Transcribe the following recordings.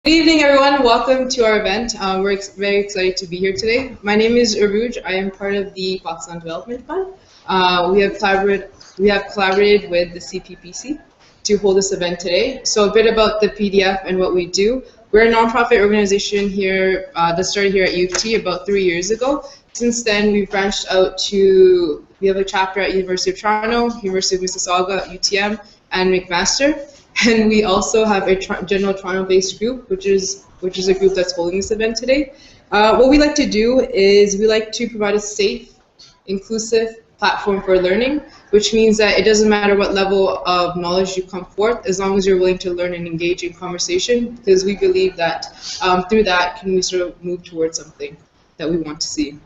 Good evening, everyone. Welcome to our event. We're very excited to be here today. My name is Aruj. I am part of the Pakistan Development Fund. We have collaborated with the CPPC to hold this event today. So a bit about the PDF and what we do. We're a nonprofit organization here that started here at U of T about 3 years ago. Since then, we've branched out to, we have a chapter at University of Toronto, University of Mississauga, UTM, and McMaster. And we also have a general Toronto-based group, which is a group that's holding this event today. What we like to do is we like to provide a safe, inclusive platform for learning, which means that it doesn't matter what level of knowledge you come forth, as long as you're willing to learn and engage in conversation, because we believe that through that can we sort of move towards something that we want to see.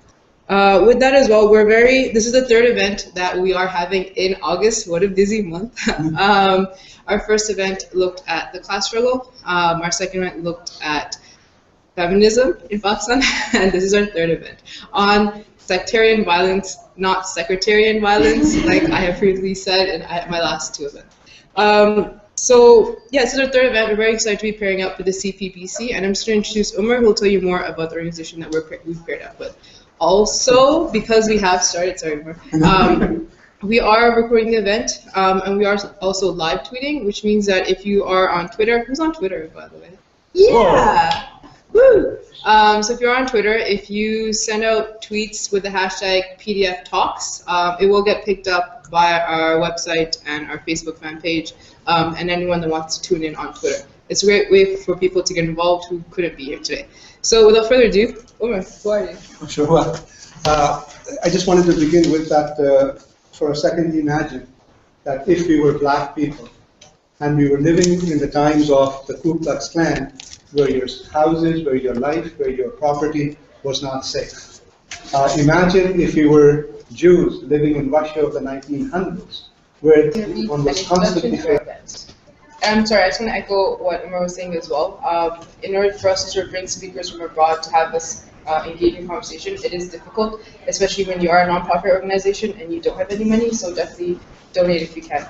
With that as well, this is the third event that we are having in August. What a busy month. Our first event looked at the class struggle. Our second event looked at feminism in Pakistan. And this is our third event on sectarian violence, not sectarian violence, like I have previously said in my last two events. So yeah, this is our third event. We're very excited to be pairing up with the CPPC. And I'm just going to introduce Umar, who will tell you more about the organization that we've paired up with. Also, because we have started, we are recording the event, and we are also live tweeting, which means that if you are on Twitter, who's on Twitter, by the way? Yeah! Woo! So if you're on Twitter, if you send out tweets with the hashtag PDF Talks, it will get picked up by our website and our Facebook fan page, and anyone that wants to tune in on Twitter. It's a great way for people to get involved who couldn't be here today. So without further ado, Umar, who are you? Sure. I just wanted to begin with that, for a second, imagine that if we were black people and we were living in the times of the Ku Klux Klan, where your houses, where your life, where your property was not safe. Imagine if we were Jews living in Russia of the 1900s, where one was constantly faced. I'm sorry, I just want to echo what Umar was saying as well. In order for us to sort of bring speakers from abroad to have this engaging conversation, it is difficult, especially when you are a nonprofit organization and you don't have any money, so definitely donate if you can.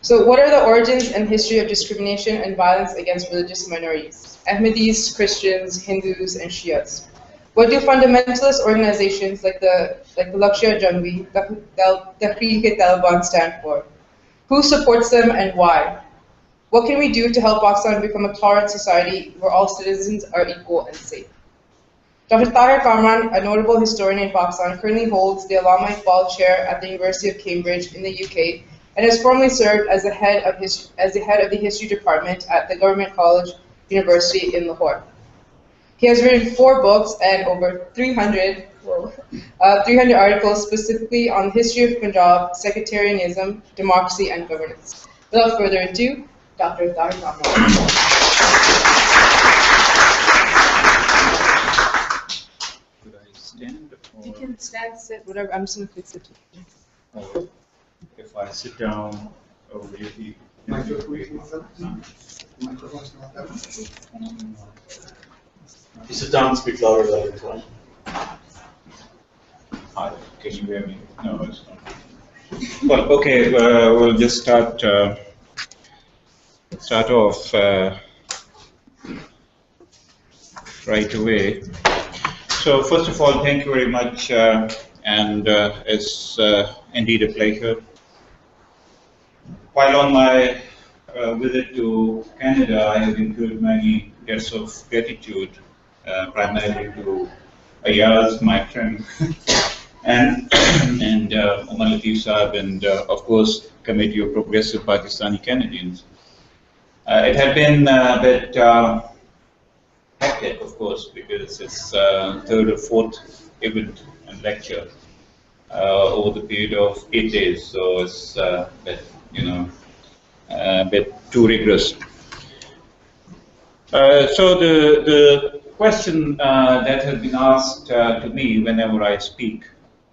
So what are the origins and history of discrimination and violence against religious minorities? Ahmadis, Christians, Hindus, and Shias. What do fundamentalist organizations like the Lakshya Jangvi, Tehreek-e-Taliban stand for? Who supports them and why? What can we do to help Pakistan become a tolerant society where all citizens are equal and safe? Dr. Tahir Kamran, a notable historian in Pakistan, currently holds the Allama Iqbal Chair at the University of Cambridge in the UK and has formerly served as the head of the History Department at the Government College University in Lahore. He has written 4 books and over 300 articles specifically on the history of Punjab, sectarianism, democracy, and governance. Without further ado, Dr. Tahir Kamran. Should I stand? Or You can stand, sit, whatever. I'm just going to fix it. or if I sit down, will you be? If you sit down, speak louder than you can. Hi, can you hear me? No, it's not. Well, okay, we'll just start off right away. So first of all, thank you very much, and it's indeed a pleasure. While on my visit to Canada, I have incurred many debts of gratitude, primarily to Ayaz, my friend, and Umar Latif Saab, and of course, Committee of Progressive Pakistani Canadians. It had been a bit hectic, of course, because it's third or fourth event and lecture over the period of 8 days, so it's a bit too rigorous. So the question that has been asked to me whenever I speak,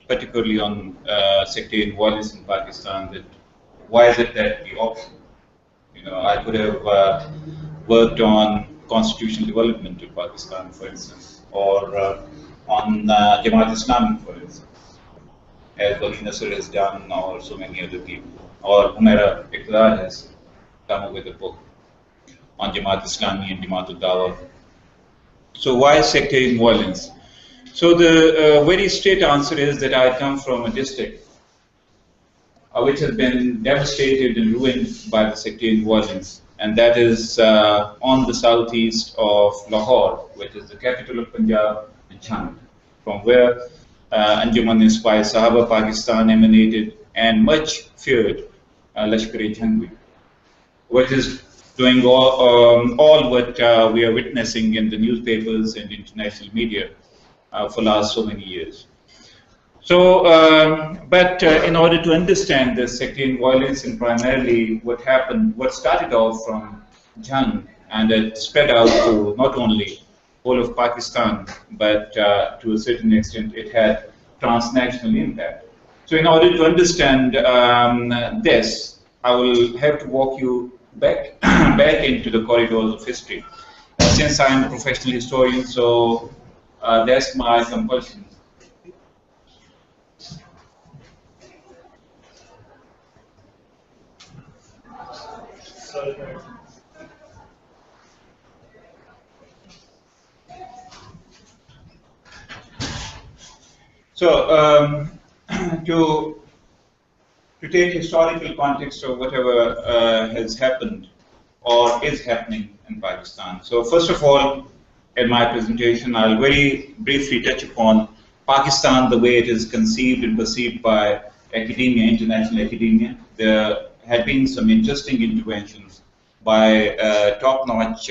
particularly on sectarian violence in Pakistan, that why is it that the option? I could have worked on constitutional development of Pakistan, for instance, or on Jamaat Islami, for instance, as Wali Nasser has done, or so many other people, or Humaira Iqbal has come up with a book on Jamaat Islami and Jamaat al-Dawa. So why sectarian violence? So the very straight answer is that I come from a district which has been devastated and ruined by the sectarian violence, and that is on the southeast of Lahore, which is the capital of Punjab, and Chand, from where Anjuman-e Sahaba Pakistan emanated, and much feared Lashkar-e-Jhangvi, which is doing all what we are witnessing in the newspapers and international media for last so many years. So, but in order to understand the sectarian violence and primarily what happened, what started off from Jhang and it spread out to not only whole of Pakistan, but to a certain extent it had transnational impact. So in order to understand this, I will have to walk you back into the corridors of history. Since I am a professional historian, so that's my compulsion. So to take historical context of whatever has happened or is happening in Pakistan. So first of all, in my presentation, I'll very briefly touch upon Pakistan, the way it is conceived and perceived by academia, international academia. There had been some interesting interventions by top-notch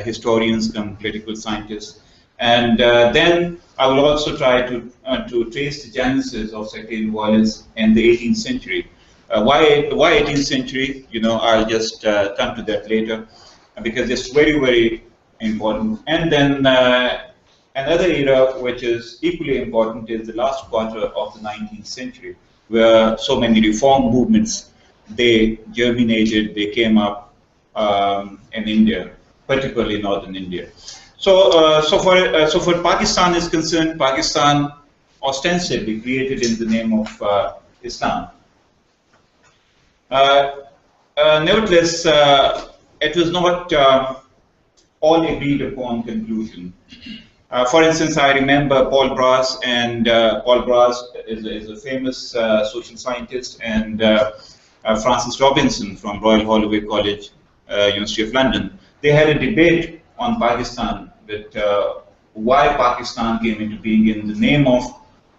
historians and political scientists. And then I will also try to trace the genesis of sectarian violence in the 18th century. Why 18th century? You know, I'll just come to that later, because it's very, very important. And then another era which is equally important is the last quarter of the 19th century, where so many reform movements, they germinated, they came up in India, particularly northern India. So, so for Pakistan is concerned, Pakistan ostensibly created in the name of Islam. Nevertheless, it was not all agreed upon conclusion. For instance, I remember Paul Brass, and Paul Brass is a famous social scientist, and Francis Robinson from Royal Holloway College, University of London. They had a debate on Pakistan, that why Pakistan came into being in the name of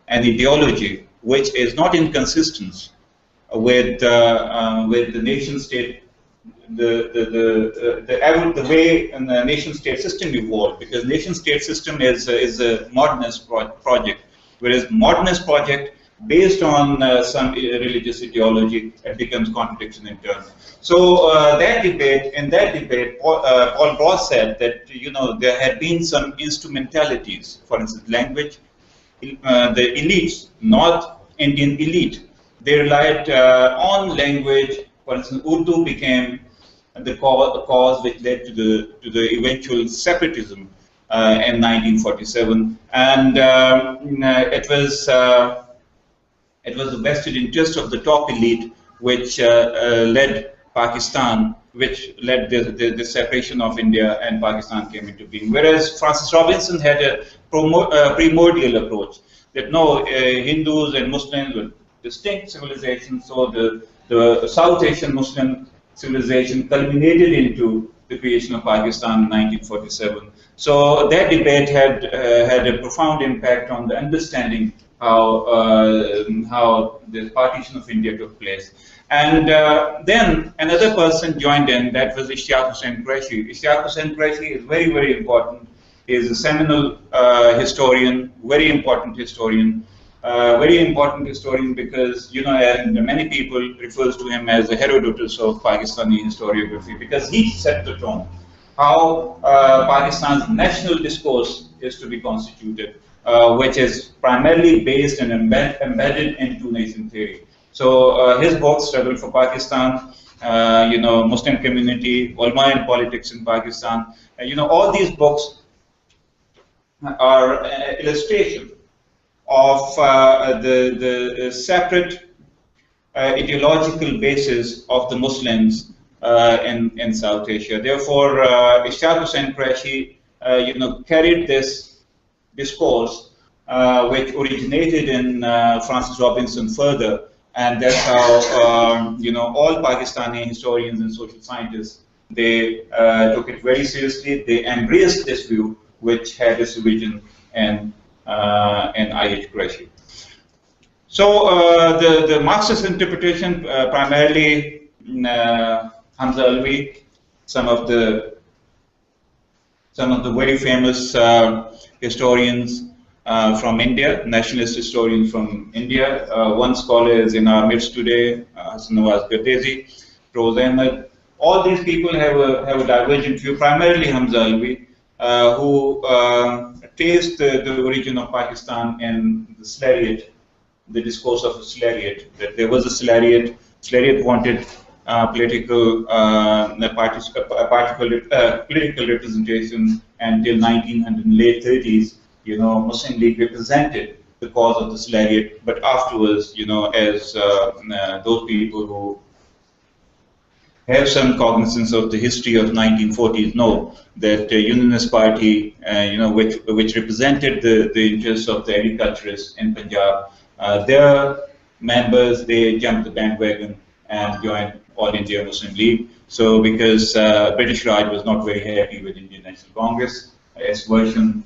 an ideology which is not inconsistent with the nation state, the way the nation state system evolved, because nation state system is a modernist project, whereas modernist project based on some religious ideology, it becomes contradiction in turn. So in that debate, Paul Ross said that there had been some instrumentalities, for instance, language. The elites, North Indian elite, they relied on language. For instance, Urdu became the cause which led to the eventual separatism in 1947, and it was the vested interest of the top elite which led Pakistan, which led the separation of India, and Pakistan came into being. Whereas Francis Robinson had a primordial approach, that no, Hindus and Muslims were distinct civilizations, so the South Asian Muslim civilization culminated into the creation of Pakistan in 1947. So that debate had a profound impact on the understanding how the partition of India took place. And then another person joined in, that was Ishaq Hussain Qureshi. Ishaq Hussain Qureshi is very, very important. He is a seminal historian, very important historian. Because, and many people refers to him as the Herodotus of Pakistani historiography, because he set the tone how Pakistan's national discourse is to be constituted, which is primarily based and embedded in two-nation theory. So his book, Struggle for Pakistan, Muslim community, ulama and politics in Pakistan, all these books are illustration of the separate ideological basis of the Muslims in South Asia. Therefore, Ishaq Hussain Qureshi, carried this discourse, which originated in Francis Robinson further, and that's how all Pakistani historians and social scientists, they took it very seriously. They embraced this view, which had its origin in I.H. Qureshi. So the Marxist interpretation, primarily Hamza Alvi, some of the very famous historians from India, nationalist historians from India. One scholar is in our midst today, Hassan Nawaz Gardezi, Prof. Ahmed. All these people have a divergent view, primarily Hamza Alvi, who traced the origin of Pakistan in the Slariat, the discourse of the Slariat, that there was a Slariat. Slariat wanted political representation until 1900, late 30s. Muslim League represented the cause of the Slariat, but afterwards, as those people who have some cognizance of the history of 1940s know that Unionist Party, which represented the interests of the agriculturists in Punjab, their members, they jumped the bandwagon and joined All India Muslim League. So because British Raj was not very happy with Indian National Congress, its version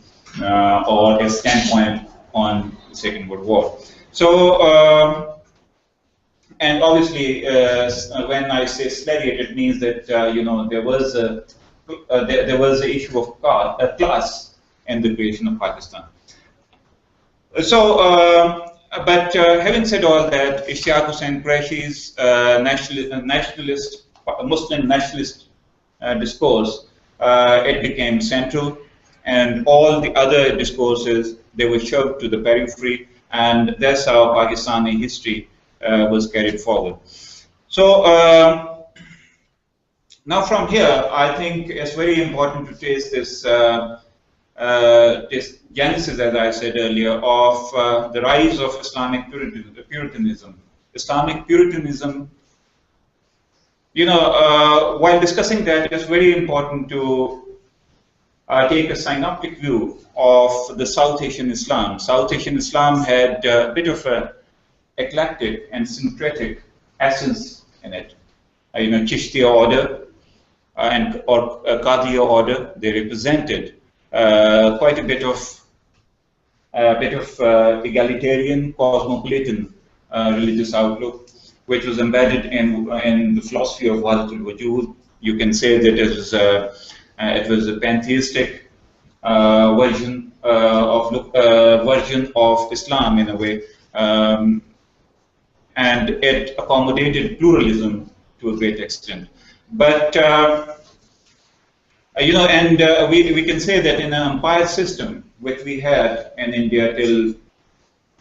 or its standpoint on the Second World War. So, and obviously, when I say Slariat, it means that there was an issue of class in the creation of Pakistan. So, but having said all that, Ishaq Hussain Qureshi's Muslim nationalist discourse, it became central, and all the other discourses, they were shoved to the periphery, and that's how Pakistani history was carried forward. So now from here, I think it's very important to trace this this genesis, as I said earlier, of the rise of Islamic Puritanism. Islamic Puritanism, while discussing that, it's very important to take a synoptic view of the South Asian Islam. South Asian Islam had a bit of an eclectic and syncretic essence in it. Chishtiya order or Qadriya order, they represented quite a bit of egalitarian, cosmopolitan religious outlook, which was embedded in the philosophy of Wahdatul Wujud. You can say that it was a pantheistic version of Islam in a way, and it accommodated pluralism to a great extent. But we can say that in an empire system, which we had in India till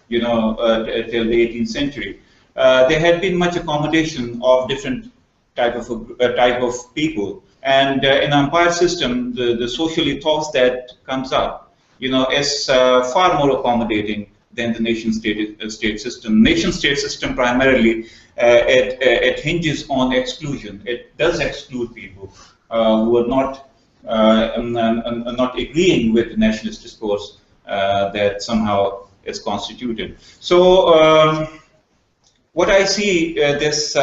the 18th century, there had been much accommodation of different type of people. And in an empire system, the social ethos that comes up, is far more accommodating than the nation-state system. Nation-state system primarily, it hinges on exclusion. It does exclude people who are not agreeing with the nationalist discourse that somehow is constituted. So what I see this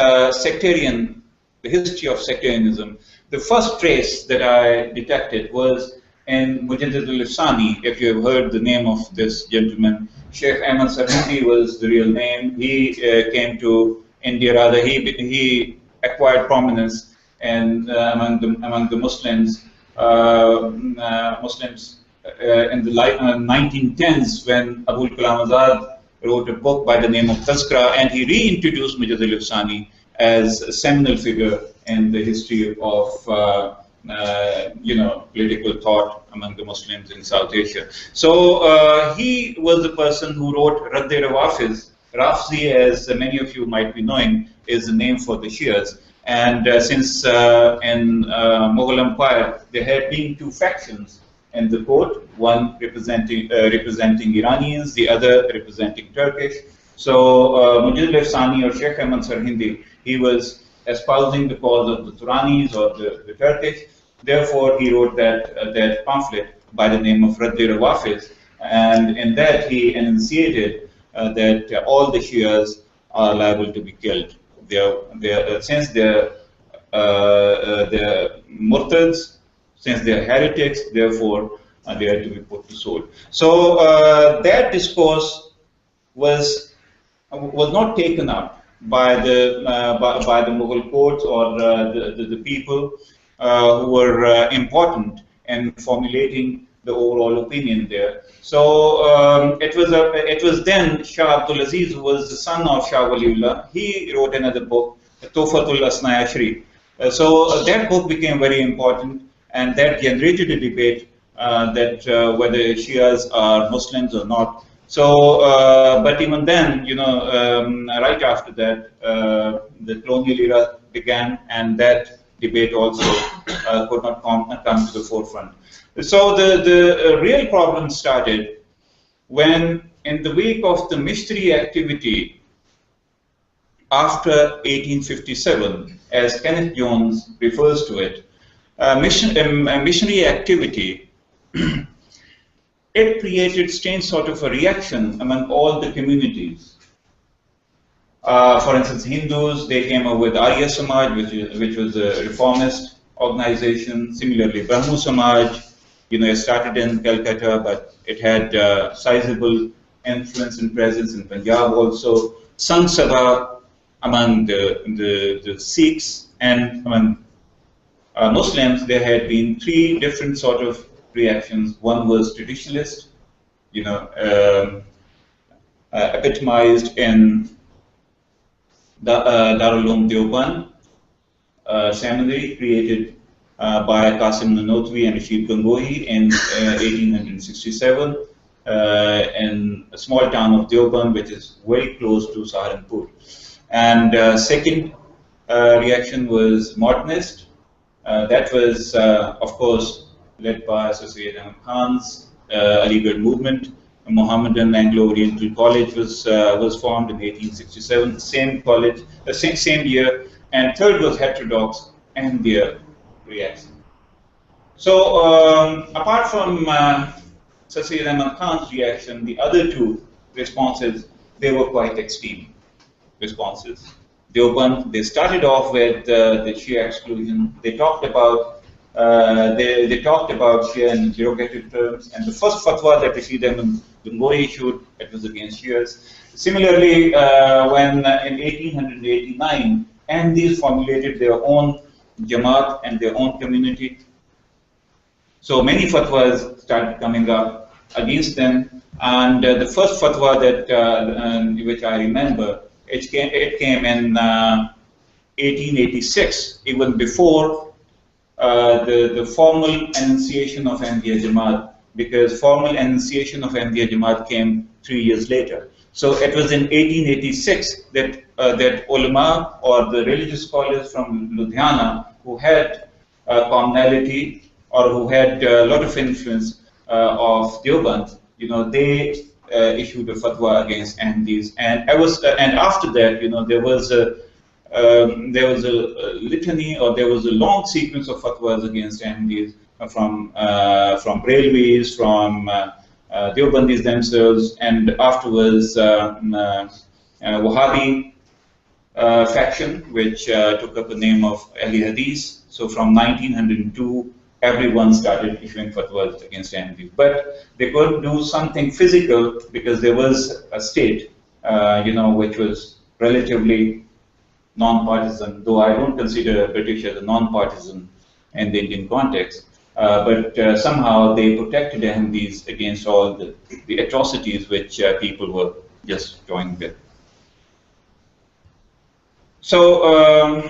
the history of sectarianism, the first trace that I detected was in Mujaddid al-Afsani. If you have heard the name of this gentleman, Sheikh Ahmad Sarhindi was the real name. He came to India, rather he acquired prominence and among the Muslims in the 1910s, when Abul Kalam Azad wrote a book by the name of Tazkira, and he reintroduced Mujaddid al-Afsani as a seminal figure in the history of political thought among the Muslims in South Asia. So he was the person who wrote Radd-e Rawafiz. Rafzi, as many of you might be knowing, is the name for the Shias. And since in Mughal Empire there had been two factions in the court, one representing Iranians, the other representing Turkish. So Mujaddid al-Afsani or Sheikh Ahmad Sarhindi, he was espousing the cause of the Turanis or the Turkish. Therefore, he wrote that pamphlet by the name of Radd Rawafis, and in that he enunciated that all the Shias are liable to be killed. Since they're murtads, since they're heretics, therefore they are to be put to sword. So that discourse was not taken up by the Mughal courts or the people who were important in formulating the overall opinion there. So it was then Shah Abdul Aziz, who was the son of Shah Waliullah. He wrote another book, Tuhfatul Asna Ashri. So that book became very important, and that generated a debate that whether Shias are Muslims or not. So, but even then, right after that, the colonial era began, and that debate also could not come to the forefront. So the real problem started when, in the wake of the missionary activity after 1857, as Kenneth Jones refers to it, missionary activity, it created strange sort of a reaction among all the communities. For instance, Hindus, they came up with Arya Samaj, which was a reformist organization. Similarly, Brahmo Samaj, it started in Calcutta, but it had sizable influence and presence in Punjab also. Sangh Sabha among the Sikhs, and among Muslims, there had been three different sort of reactions. One was traditionalist, epitomized in Darul Uloom Deoband seminary, created by Qasim Nanotwi and Rashid Gangohi in 1867 in a small town of Deoband, which is very close to Saharanpur. And second reaction was modernist. That was, of course, led by Sir Syed Ahmad Khan's Aligarh movement. A Mohammedan Anglo-Oriental College was formed in 1867, same college, same year. And third was heterodox and their reaction. So apart from Sir Syed Ahmad Khan's reaction, the other two responses, they were quite extreme responses. Deoband, they started off with the Shia exclusion. They talked about Shia in derogative terms, and the first fatwa that Rashid Ahmad Gangohi issued, it was against Shias. Similarly, when in 1889, Ahmadis formulated their own Jamaat and their own community. So many fatwas started coming up against them, and the first fatwa that which I remember, it came in 1886, even before the formal enunciation of Ahmadiyya Jamaat, because formal enunciation of Ahmadiyya Jamaat came 3 years later. So it was in 1886 that that ulama, or the religious scholars from Ludhiana, who had commonality or who had a lot of influence of Deoband, they issued a fatwa against Ahmadis, and after that, there was a litany, or there was a long sequence of fatwas against Ahmadis from Railways, from Deobandis themselves, and afterwards Wahhabi faction, which took up the name of Ahli Hadith. So from 1902, everyone started issuing fatwas against Ahmadis, but they couldn't do something physical because there was a state, which was relatively non-partisan, though I don't consider British as a non-partisan in the Indian context, but somehow they protected Ahmadis against all the atrocities which people were just joining with. So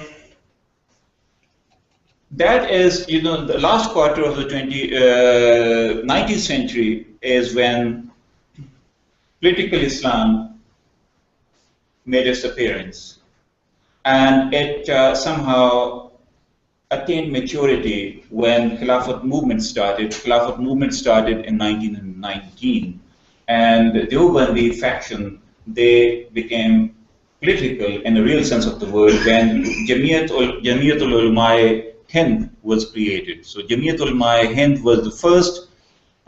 that is, the last quarter of the 19th century is when political Islam made its appearance, and it somehow attained maturity when Khilafat movement started. Khilafat movement started in 1919, and the Deobandi faction, they became political in the real sense of the word when Jamiyat ul-Ulama Hind was created. So Jamiyat ul-Ulama Hind was the first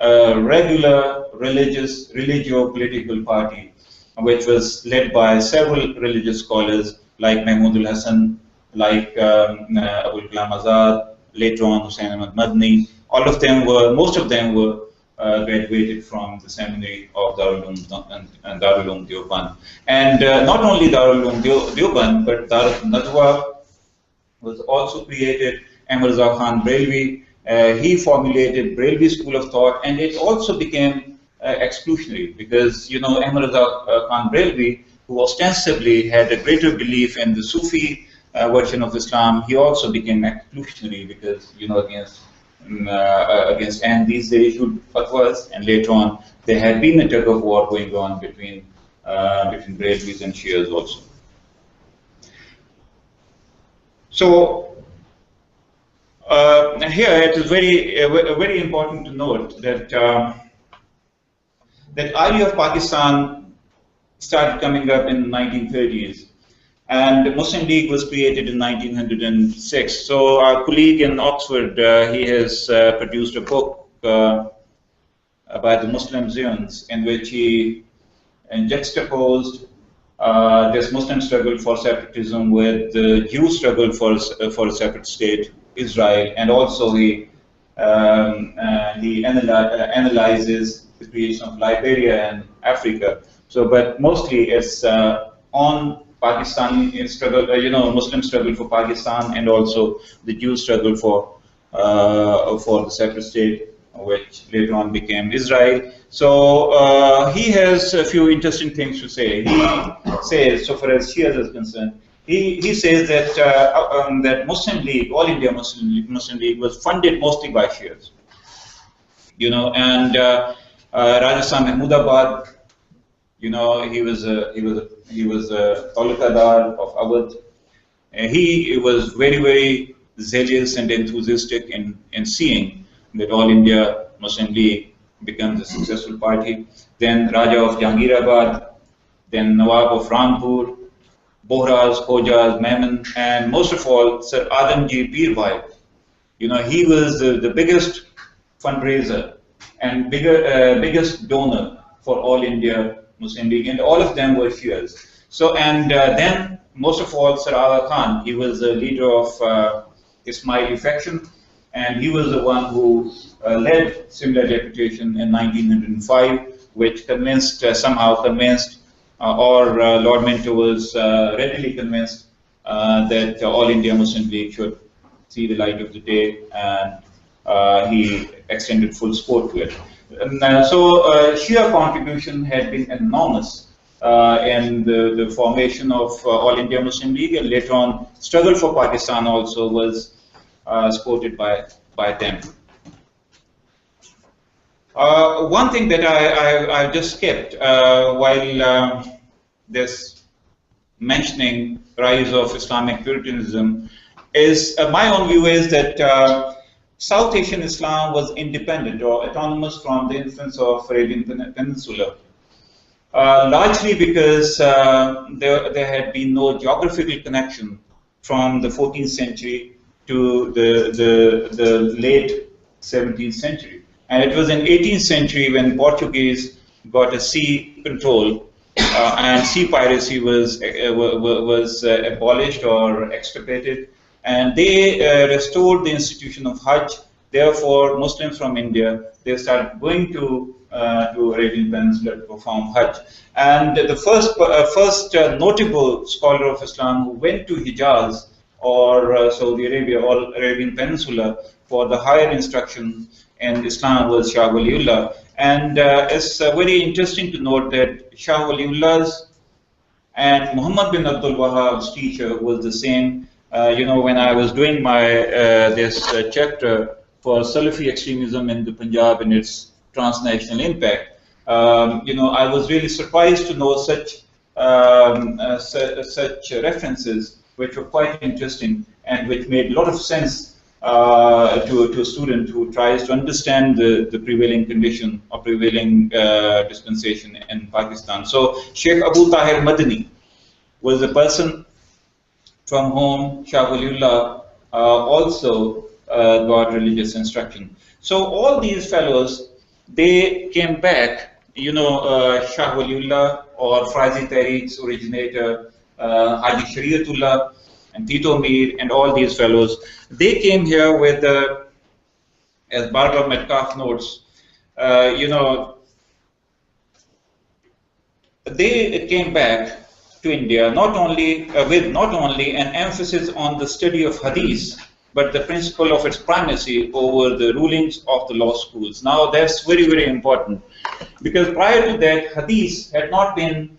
regular religio-political party, which was led by several religious scholars like Mahmud al-Hasan, like Abul Kalam Azad, later on Hussain Ahmad Madni. Most of them were graduated from the seminary of Darul Uloom Deoband. And not only Darul Uloom Deoband, but Darul Nadwa was also created. Ahmad Raza Khan Brailwi, he formulated Brailwi school of thought, and it also became exclusionary because, you know, Ahmad Raza Khan Brailwi, who ostensibly had a greater belief in the Sufi version of Islam, he also became exclusionary because, you know, against and these they issued fatwas, and later on there had been a tug of war going on between Brailwis and Shias also. So here it is very important to note that that idea of Pakistan started coming up in the 1930s. And the Muslim League was created in 1906. So our colleague in Oxford, he has produced a book about the Muslim Zions, in which he juxtaposed this Muslim struggle for separatism with the Jew struggle for a separate state, Israel, and also he analyzes the creation of Liberia and Africa. So, but mostly it's on Pakistani struggle, Muslim struggle for Pakistan, and also the Jew struggle for the separate state, which later on became Israel. So he has a few interesting things to say. He says, so far as Shias is concerned, he says that that Muslim League, All India Muslim League, was funded mostly by Shias. You know, and Rajasthan Mahmudabad, you know, he was a Talukadar of Awadh. He was very zealous and enthusiastic in seeing that All India Muslim League becomes a successful party. Then Raja of Jahangirabad, then Nawab of Rampur, Bohras, Khojas, Memon, and most of all, Sir Adamji Pirbhai. You know, he was the biggest fundraiser and biggest donor for All India Muslim League, and all of them were Shias. So, and then most of all, Sir Aga Khan, he was the leader of Ismaili faction, and he was the one who led similar deputation in 1905, which somehow convinced, or Lord Minto was readily convinced that All India Muslim League should see the light of the day, and he extended full support to it. So Shia contribution had been enormous in the formation of All India Muslim League, and later on struggle for Pakistan also was supported by them. One thing that I just skipped while this mentioning rise of Islamic Puritanism is my own view is that South Asian Islam was independent or autonomous from the influence of Arabian Peninsula, largely because there had been no geographical connection from the 14th century to the late 17th century. And it was in 18th century when Portuguese got a sea control and sea piracy was abolished or extirpated. And they restored the institution of Hajj. Therefore, Muslims from India, they started going to Arabian Peninsula to perform Hajj. And the first notable scholar of Islam who went to Hijaz or Saudi Arabia or Arabian Peninsula for the higher instruction in Islam was Shah Waliullah. And it's very interesting to note that Shah Waliullah's and Muhammad bin Abdul Wahhab's teacher was the same. You know, when I was doing my this chapter for Salafi extremism in the Punjab and its transnational impact, you know, I was really surprised to know such references, which were quite interesting and which made a lot of sense to a student who tries to understand the prevailing condition or prevailing dispensation in Pakistan. So Sheikh Abu Tahir Madani, was the person from whom Shah Waliullah also got religious instruction. So all these fellows, they came back, you know, Shah Waliullah or Frazi Tahriq's originator, Haji Shariatullah and Tito Mir and all these fellows, they came here with, as Barbara Metcalf notes, you know, they came back to India not only with not only an emphasis on the study of Hadith, but the principle of its primacy over the rulings of the law schools. Now that's very, very important, because prior to that, Hadith had not been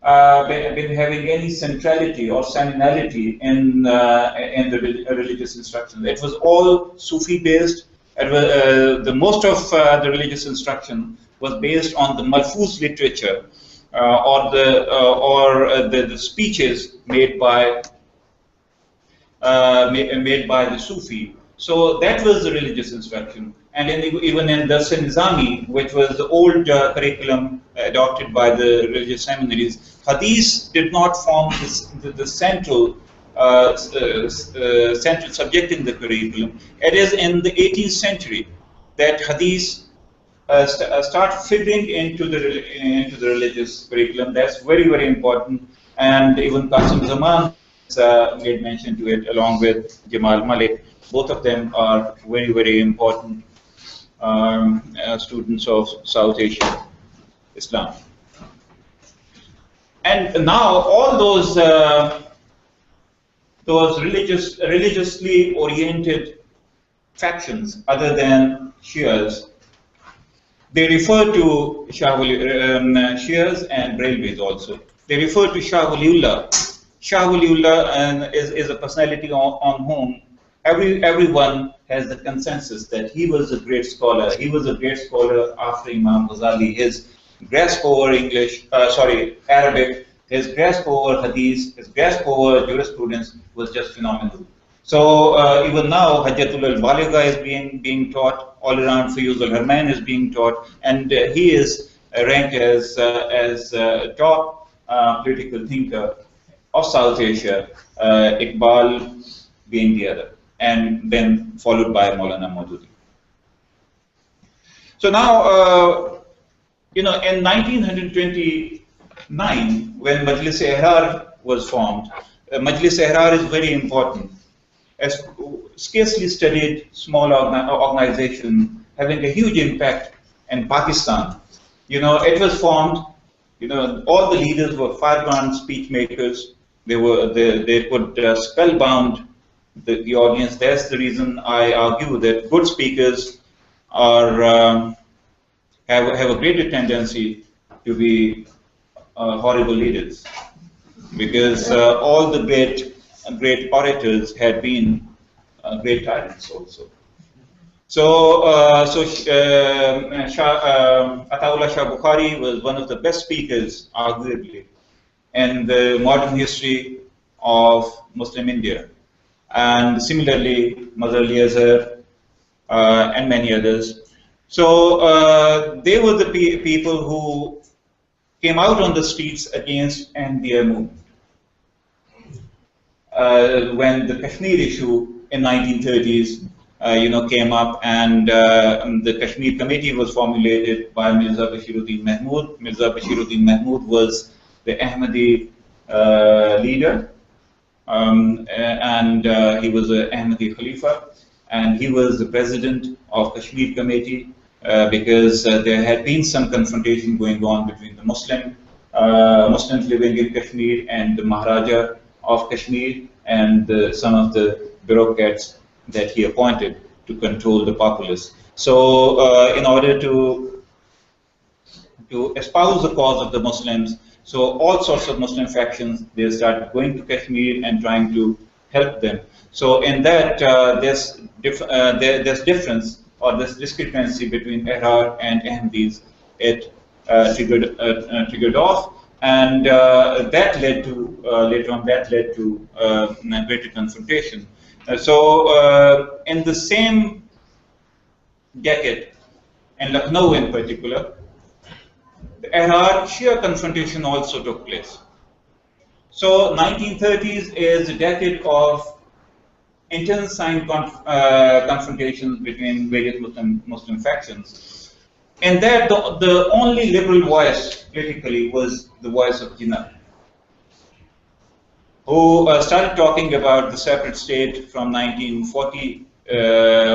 having any centrality or seminality in the religious instruction. It was all Sufi based. The most of the religious instruction was based on the Malfuz literature or the speeches made by the Sufi. So that was the religious instruction. And even in the Nizami, which was the old curriculum adopted by the religious seminaries, Hadith did not form the central central subject in the curriculum. It is in the 18th century that Hadith start figuring into the religious curriculum. That's very, very important. And even Qasim Zaman made mention to it along with Jamal Malik. Both of them are very, very important students of South Asian Islam. And now all those religiously oriented factions, other than Shias, they refer to Shias and Brailwis also. They refer to Shah Waliullah. Shah Waliullah is a personality on whom everyone has the consensus that he was a great scholar. He was a great scholar after Imam Ghazali. His grasp over Arabic, his grasp over Hadith, his grasp over jurisprudence was just phenomenal. So even now, Hajjatul al-Baligha is being taught all around. Fayuz al-Harman is being taught, and he is ranked as top political thinker of South Asia, Iqbal being the other, and then followed by Maulana Maududi. So now, you know, in 1929, when Majlis-e-Ihrar was formed, Majlis-e-Ihrar is very important. As scarcely studied small organization having a huge impact in Pakistan. You know, it was formed, you know, all the leaders were firebrand speech makers. They could spellbound the audience. That's the reason I argue that good speakers are have a greater tendency to be horrible leaders, because all the great orators had been great tyrants also. So, Ataullah Shah Bukhari was one of the best speakers, arguably, in the modern history of Muslim India. And similarly, Mazhar Ali-Azhar and many others. So, they were the people who came out on the streets against Ahmadiyya movement. When the Kashmir issue in 1930s, you know, came up, and the Kashmir Committee was formulated by Mirza Bashiruddin Mahmud. Mirza Bashiruddin Mahmud was the Ahmadi leader, and he was an Ahmadi Khalifa, and he was the president of Kashmir Committee because there had been some confrontation going on between the Muslims living in Kashmir and the Maharaja of Kashmir and some of the bureaucrats that he appointed to control the populace. So in order to espouse the cause of the Muslims, so all sorts of Muslim factions, they started going to Kashmir and trying to help them. So in that, there's difference or this discrepancy between Ihrar and Ahmadis. It triggered off, and that led to later on greater confrontation. So in the same decade, in Lucknow in particular, the Ihrar Shia confrontation also took place. So 1930s is a decade of internecine confrontations between various Muslim factions. And that the only liberal voice politically was the voice of Jinnah, who started talking about the separate state from 1940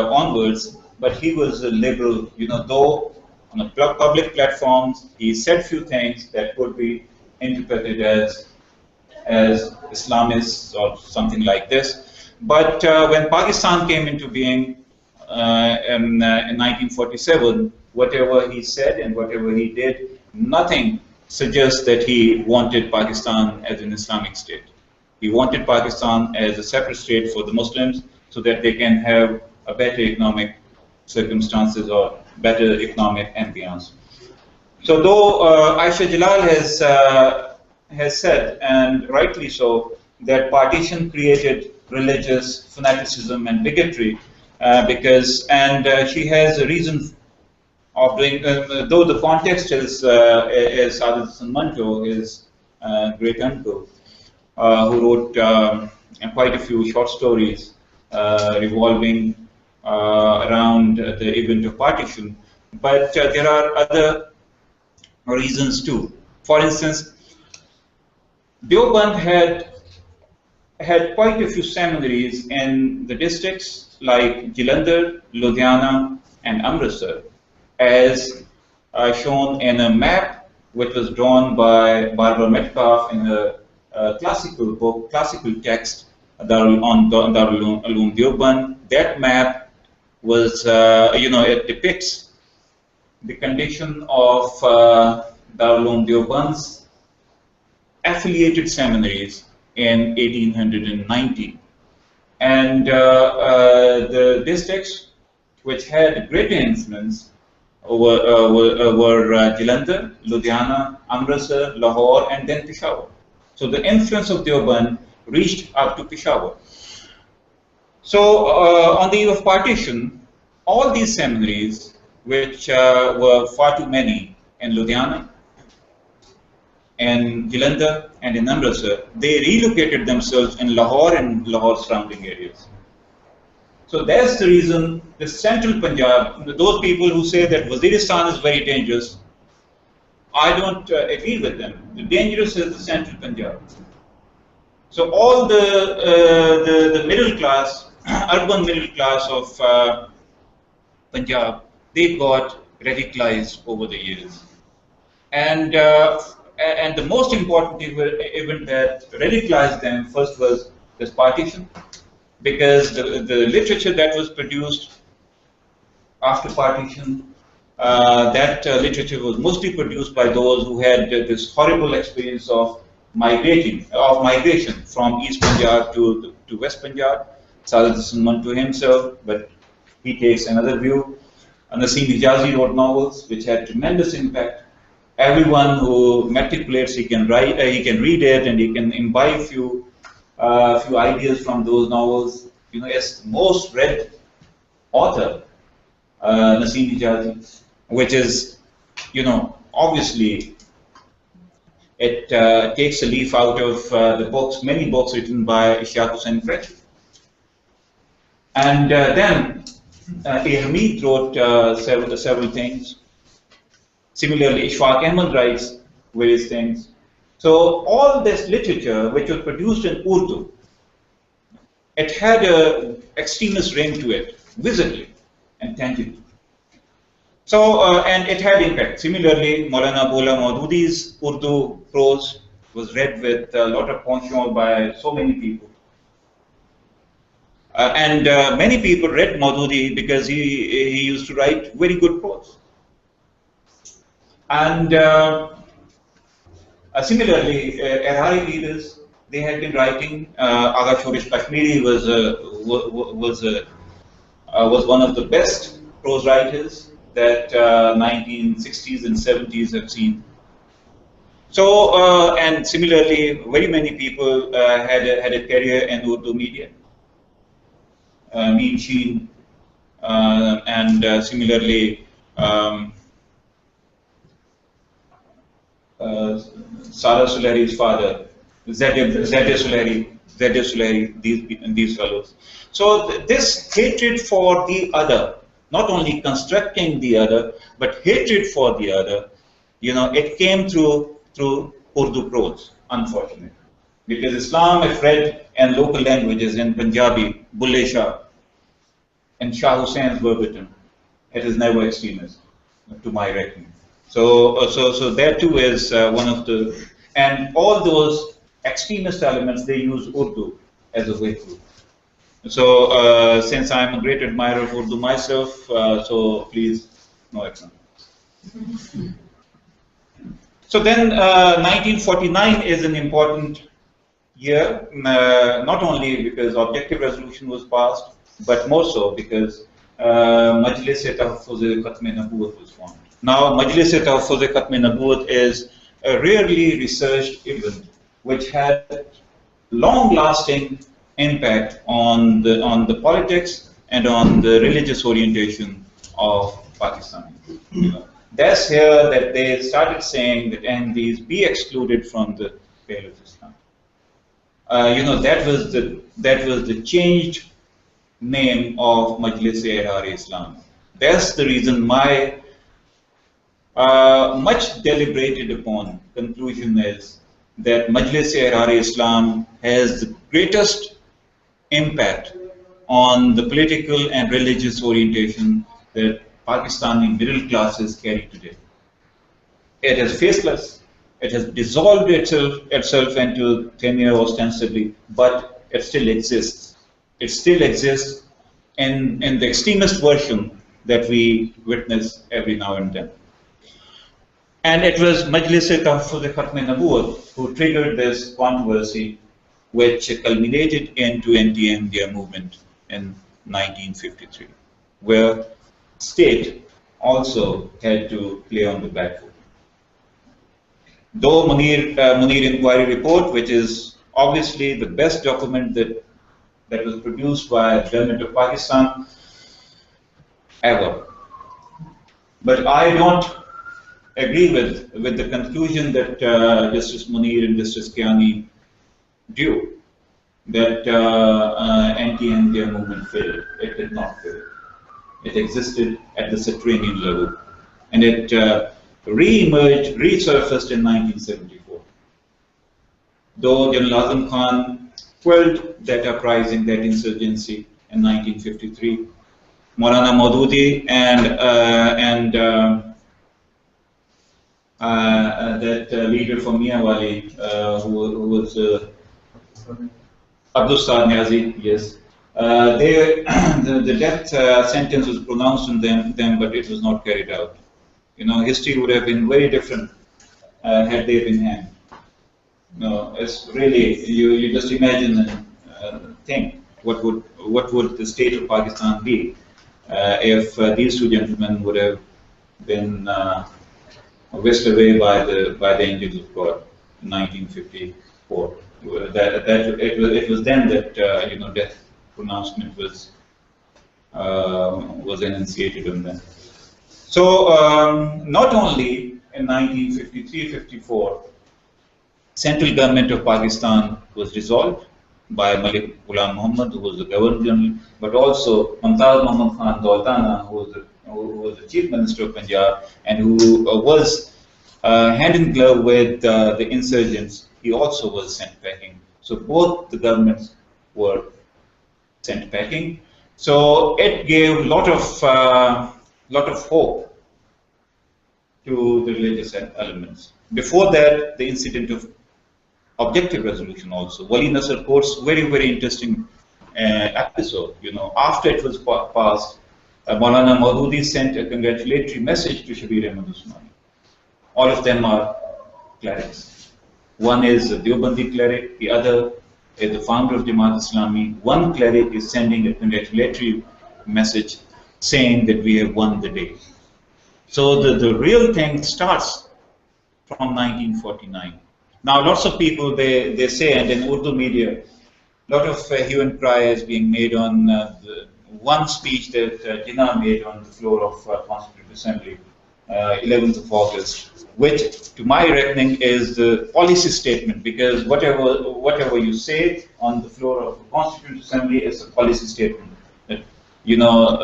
onwards, but he was a liberal, though on a public platforms, he said few things that could be interpreted as Islamists or something like this. But when Pakistan came into being in 1947, whatever he said and whatever he did, nothing suggests that he wanted Pakistan as an Islamic state. He wanted Pakistan as a separate state for the Muslims so that they can have a better economic circumstances or better economic ambience. So though Aisha Jalal has said, and rightly so, that partition created religious fanaticism and bigotry, she has a reason of doing, though the context is Saadat Hasan Manto, his great uncle, who wrote quite a few short stories revolving around the event of partition. But there are other reasons too. For instance, Deoband had quite a few seminaries in the districts like Jalandhar, Ludhiana, and Amritsar, as shown in a map which was drawn by Barbara Metcalf in a classical book, classical text on Darul Uloom Deoband. That map was, it depicts the condition of Darul Uloom Deoband's affiliated seminaries in 1890. And the districts which had greater influence were Jalandhar, Ludhiana, Amritsar, Lahore, and then Peshawar. So the influence of Deoband reached up to Peshawar. So on the eve of partition, all these seminaries, which were far too many in Ludhiana, in Jalandhar, and in Amritsar, they relocated themselves in Lahore and Lahore surrounding areas. So that's the reason the central Punjab, those people who say that Waziristan is very dangerous, I don't agree with them. The dangerous is the central Punjab. So all the middle class, urban middle class of Punjab, they got radicalized over the years. And the most important event that radicalized them first was this partition, because the literature that was produced after partition, that literature was mostly produced by those who had this horrible experience of migration from East Punjab to West Punjab. Saadat Hasan Manto himself, but he takes another view. Naseem Hijazi wrote novels which had tremendous impact. Everyone who matriculates, he can read it, and he can imbibe few ideas from those novels. As most read author, Naseem Hijazi, which is, obviously, it takes a leaf out of the books, many books written by Ishaq Hussain Qureshi. And then A. Hamid wrote several things. Similarly, Ishfaq Ahmad writes various things. So all this literature, which was produced in Urdu, it had an extremist ring to it, visibly and tangibly. So, and it had impact. Similarly, Maulana Bola Maududi's Urdu prose was read with a lot of penchant by so many people. And many people read Maududi because he used to write very good prose. And similarly, Erhari leaders, they had been writing. Agha Shorish Kashmiri was one of the best prose writers that 1960s and 70s have seen. So, and similarly, very many people had a career in Urdu media. Mean Sheen, and similarly, Sara Sulari's father, Zedde these fellows. So this hatred for the other, not only constructing the other, but hatred for the other, it came through Urdu prose, unfortunately. Because Islam, if read in local languages, in Punjabi, Bulle Shah, and Shah Hussein's verbatim, it is never extremist, to my reckoning. So there too is one of the, and all those extremist elements, they use Urdu as a way through. So since I'm a great admirer of Urdu myself, so please, no accent. So then 1949 is an important year, not only because objective resolution was passed, but more so because Majlis-e-Tahaffuz-e-Khatm-e-Nabuwat was formed. Now, Majlis-e-Tahaffuz-e-Khatm-e-Nabuwat is a rarely researched event which had long-lasting impact on the politics and on the religious orientation of Pakistan. That's here that they started saying that Ahmadis be excluded from the pale of Islam. That was the changed name of Majlis-e-Islam. That's the reason my much deliberated upon conclusion is that Majlis-e-Islam has the greatest impact on the political and religious orientation that Pakistani middle classes carry today. It is faceless. It has dissolved itself into thin air ostensibly, but it still exists. It still exists in the extremist version that we witness every now and then. And it was Majlis-e-Tahaffuz-e-Khatm-e-Nabuwat who triggered this controversy, which culminated into anti-India movement in 1953, where state also had to play on the back foot. Though Munir Inquiry Report, which is obviously the best document that was produced by the government of Pakistan ever, but I don't agree with the conclusion that Justice Munir and Justice Kiani drew, that anti-India movement failed. It did not fail. It existed at the Sectarian level, and it re-emerged, resurfaced in 1974. Though General Azam Khan quelled that uprising, that insurgency in 1953, Maulana Maududi and that leader from Miawali, who was Abdul Sar Niazi, yes. The death sentence was pronounced on them, but it was not carried out. History would have been very different had they been hanged. It's really, you just imagine and think what would the state of Pakistan be if these two gentlemen would have been whisked away by the angels of God in 1954. It was then that death pronouncement was enunciated on them. So not only in 1953-54, central government of Pakistan was dissolved by Malik Ghulam Muhammad, who was the Governor General, but also Mumtaz Muhammad Khan Daultana, who was the Chief Minister of Punjab, and who was hand in glove with the insurgents. He also was sent packing. So both the governments were sent packing. So it gave a lot of hope to the religious elements. Before that, the incident of objective resolution also. Wali Nasr Court's very, very interesting episode. After it was passed, Maulana Maududi sent a congratulatory message to Shabir Ahmad Usmani. All of them are clerics. One is a Deobandi cleric, the other is the founder of Jamaat Islami. One cleric is sending a congratulatory message saying that we have won the day. So the real thing starts from 1949. Now lots of people, they say, and in Urdu media, a lot of hue and cry is being made on the one speech that Jinnah made on the floor of Constituent Assembly 11th of August, which, to my reckoning, is the policy statement, because whatever you say on the floor of the Constituent Assembly is a policy statement. That, you know,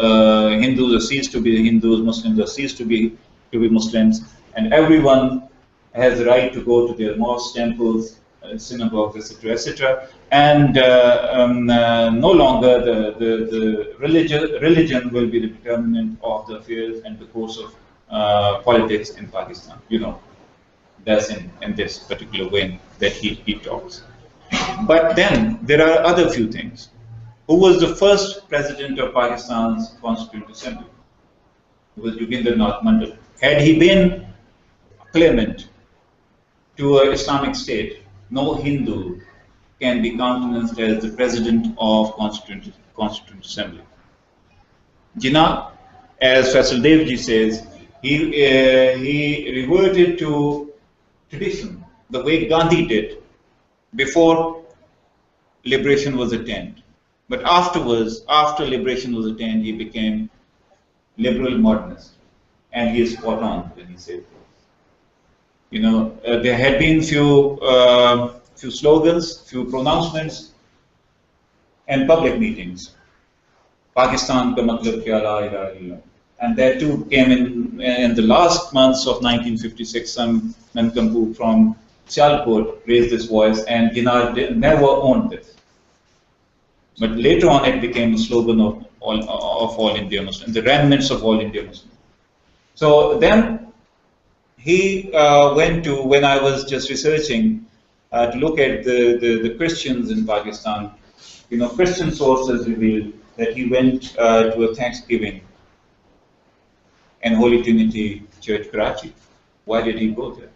Hindus are ceased to be Hindus, Muslims are ceased to be Muslims, and everyone has the right to go to their mosques, temples, synagogues, etc., etc. And no longer the religion will be the determinant of the affairs and the course of politics in Pakistan. You know, that's in this particular way that he talks. But then there are other few things. Who was the first president of Pakistan's Constituent Assembly? It was Yogendranath Mandal. Had he been clement to an Islamic state, no Hindu can be countenanced as the president of Constituent Assembly. Jinnah, as Faisal Devji says, he reverted to tradition, the way Gandhi did before liberation was attained. But afterwards, after liberation was attained, he became liberal modernist, and he is spot on when he said this. You know, there had been few slogans, few pronouncements, and public meetings. Pakistan ka matlab kya la ilaha illallah. And that too came in the last months of 1956. Some Nankampu from Sialkot raised this voice, and Jinnah never owned this. But later on, it became a slogan of all India Muslims, the remnants of all India Muslims. So then he went to, when I was just researching to look at the Christians in Pakistan, you know, Christian sources revealed that he went to a Thanksgiving in Holy Trinity Church, Karachi. Why did he go there?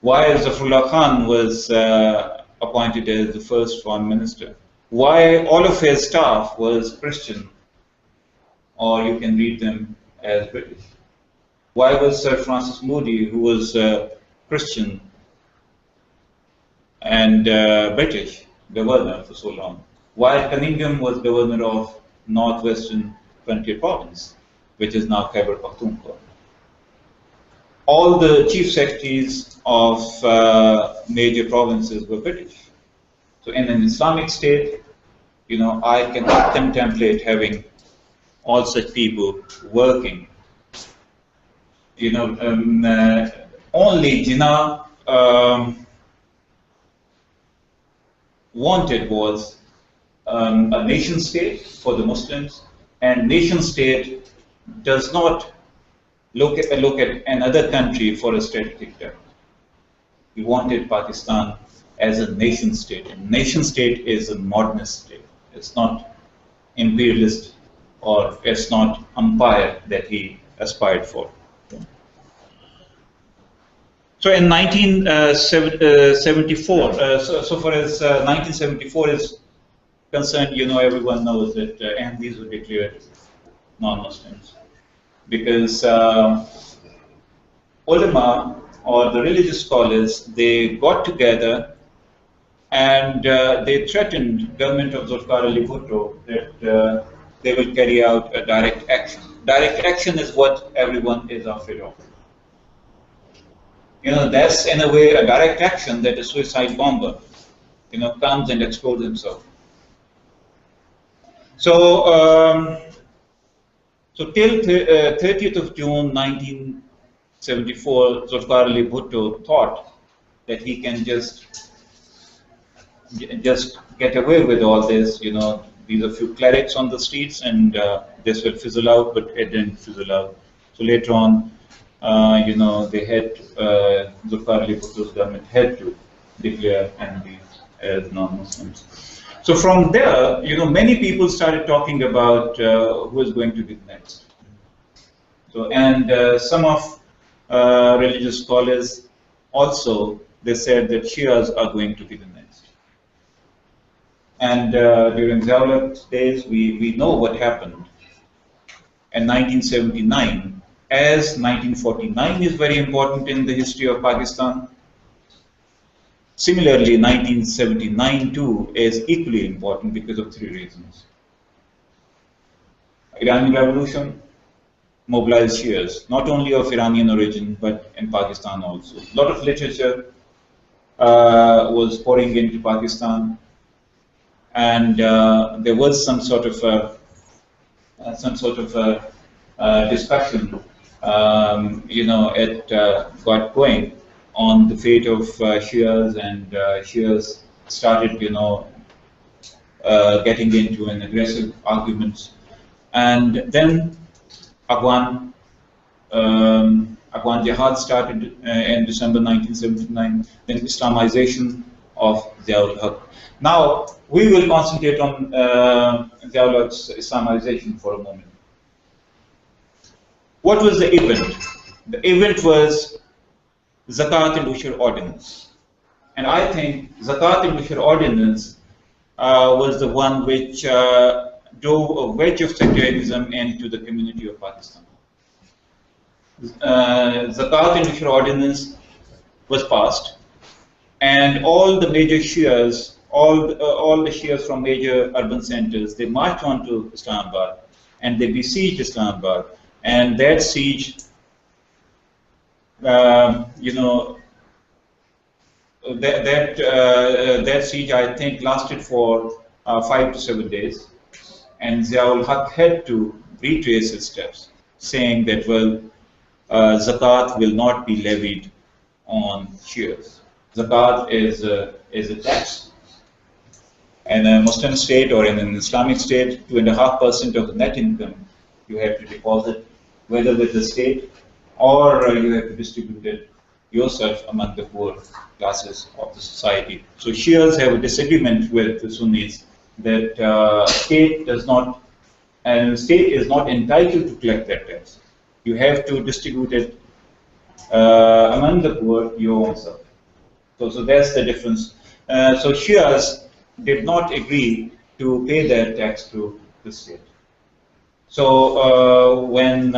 Why Zafrullah Khan was appointed as the first foreign minister? Why all of his staff was Christian, or you can read them as British? Why was Sir Francis Moody, who was Christian and British governor for so long? Why Cunningham was governor of Northwestern Frontier Province, which is now Khyber Pakhtunkhwa? All the chief secretaries of major provinces were British. So in an Islamic state, you know, I cannot contemplate having all such people working. You know, only Jinnah wanted was a nation state for the Muslims, and nation state does not look at another country for a strategic term. He wanted Pakistan as a nation state. And nation state is a modernist state. It's not imperialist, or it's not empire that he aspired for. So in 1974, so far as 1974 is concerned, you know, everyone knows that Ahmadis were declared non-Muslims, because ulama, or the religious scholars, they got together and they threatened government of Zulfikar Ali Bhutto that they will carry out a direct action. Direct action is what everyone is afraid of. You know, that's in a way a direct action that a suicide bomber, you know, comes and explodes himself. So, so till 30th of June 1974, Zulfikar Ali Bhutto thought that he can just get away with all this. You know, these are few clerics on the streets, and this will fizzle out, but it didn't fizzle out. So later on, you know, they had Zulfikar Ali Bhutto's government had to declare Ahmadis as non-Muslims. So from there, you know, many people started talking about who is going to be next. So, and some of religious scholars also, they said that Shias are going to be the next. And during Ziaul's days, we know what happened. In 1979, as 1949 is very important in the history of Pakistan, similarly 1979 too is equally important because of three reasons. Iranian Revolution, mobilize Shias, not only of Iranian origin, but in Pakistan also. A lot of literature was pouring into Pakistan, and there was some sort of discussion, it got going on the fate of Shias, and Shias started, getting into an aggressive arguments, and then Afghan Jihad started in December 1979, then Islamization of Ziaul Haq. Now, we will concentrate on Ziaul Haq's Islamization for a moment. What was the event? The event was Zakat and Ushur Ordinance. And I think Zakat and Ushur Ordinance was the one which drove a wedge of sectarianism into the community of Pakistan. Zakat and Ushur Ordinance was passed, and all the major Shias, all the Shias from major urban centers, they marched on to Islamabad, and they besieged Islamabad. And that siege, that siege, I think, lasted for 5 to 7 days, and Ziaul Haq had to retrace his steps, saying that, well, Zakat will not be levied on Shias. Zakat is a tax. In a Muslim state or in an Islamic state, 2.5% of the net income you have to deposit, whether with the state or you have to distribute it yourself among the poor classes of the society. So Shias have a disagreement with the Sunnis that state is not entitled to collect that tax. You have to distribute it among the poor your own self. So that's the difference. So Shias did not agree to pay that tax to the state. So when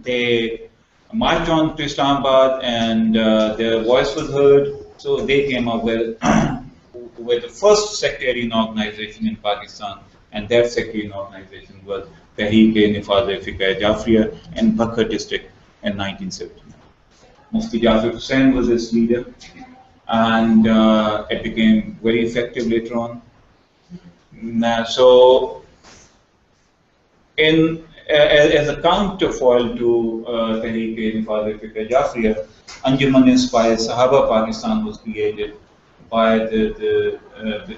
they marched on to Islamabad and their voice was heard, so they came up with the first sectarian organization in Pakistan, and that sectarian organization was Tahrir Kamran in Bakr district in 1979. Mufti Jafar Hussain was its leader, and it became very effective later on. So, as a counterfoil to Tahrir Kamran, Anjuman-inspired Sahaba Pakistan was created by the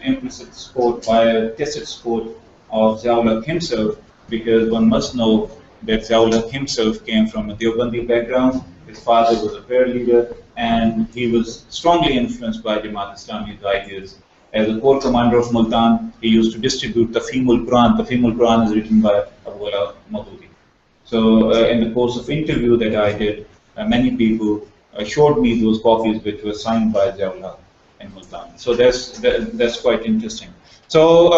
implicit support, by a tacit support of Ziaul Haq himself, because one must know that Ziaul Haq himself came from a Deobandi background. His father was a prayer leader, and he was strongly influenced by Jamaat Islami's ideas. As a corps commander of Multan, he used to distribute the Tafhimul Quran. The Tafhimul Quran is written by Abu Ala Maududi. So, in the course of interview that I did, many people showed me those copies which were signed by Ziaul Haq in Multan. So that's quite interesting. So,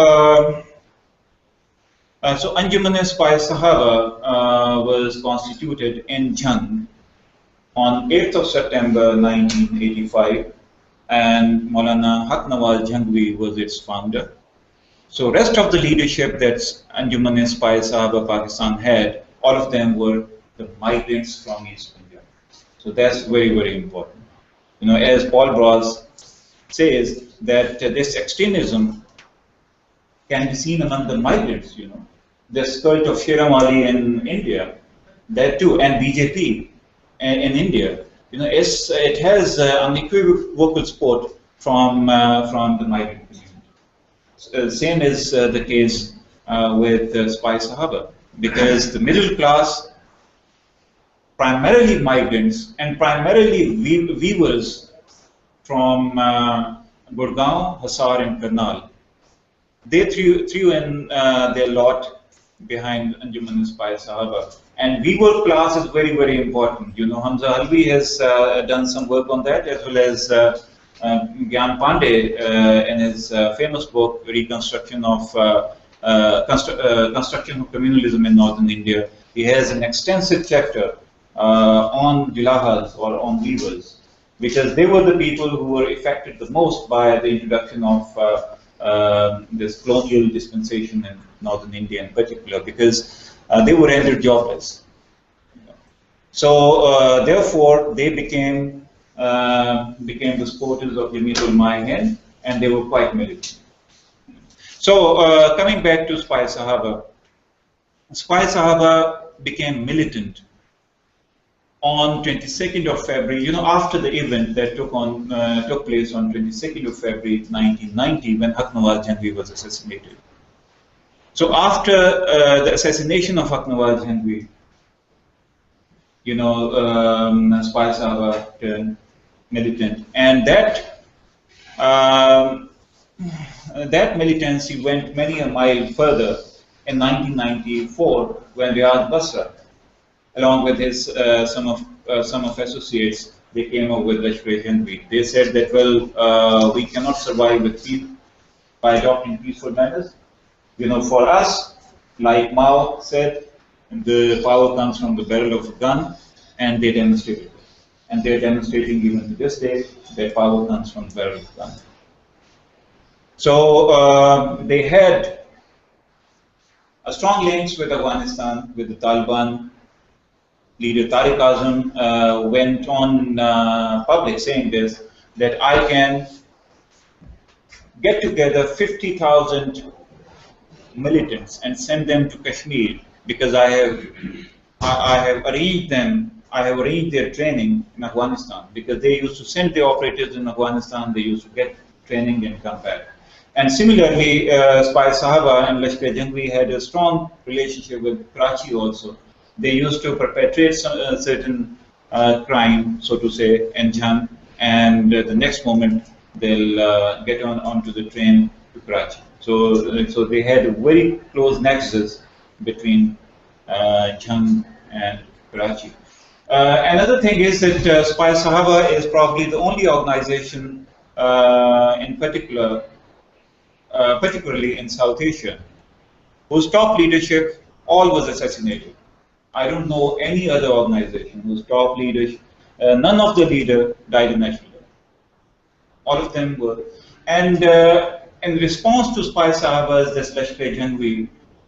Anjuman-inspired Sahaba was constituted in Jhang on 8th of September 1985, and Maulana Haq Nawaz Jhangvi was its founder. So rest of the leadership that Anjuman-inspired Sahaba Pakistan had, all of them were the migrants from East India. So that's very, very important. As Paul Bras says, that this extremism can be seen among the migrants, The cult of Sher Mali in India, that too, and BJP in India, it has unequivocal support from the migrant community. Same is the case with Spy Sahaba, because the middle class, primarily migrants and primarily weavers from Gurgaon, Hisar, and Karnal, they threw in their lot behind Anjuman-inspired Sahaba. And weaver class is very, very important. Hamza Halvi has done some work on that, as well as Gyan Pandey in his famous book, Reconstruction of Construction of Communalism in Northern India. He has an extensive chapter on Dilahas, or on weavers, because they were the people who were affected the most by the introduction of this colonial dispensation in Northern India in particular, because they were rendered jobless. So therefore, they became the supporters of Jamiatul Ulama, and they were quite militant. So coming back to Spy Sahaba became militant on 22nd of February, after the event that took place on 22nd of February 1990, when Haq Nawaz Jhanvi was assassinated. So after the assassination of Haq Nawaz Jhanvi, Spy Sahaba turned militant, and that militancy went many a mile further in 1994 when Riyad Basra, along with his some of associates, they came up with Blasphemy. They said that, well, we cannot survive with peace by adopting peaceful manners. For us, like Mao said, the power comes from the barrel of a gun, and they demonstrated it. And they're demonstrating even to this day that power comes from the barrel of a gun. So they had a strong links with Afghanistan, with the Taliban. Leader Tariq Azam went on public saying this, that I can get together 50,000 militants and send them to Kashmir, because I have arranged their training in Afghanistan, because they used to send the operators in Afghanistan, they used to get training and come back. And similarly, Spy Sahaba and Lashkar Jhanvi had a strong relationship with Karachi also. They used to perpetrate certain crime, so to say, in Jhang, and the next moment they'll get onto the train to Karachi. So they had a very close nexus between Jhang and Karachi. Another thing is that Spy Sahaba is probably the only organization in particular, particularly in South Asia, whose top leadership all was assassinated. I don't know any other organization whose top leaders, none of the leaders died in natural death. All of them were. And in response to Spy Sahaba's, this Lashkar Jhanvi,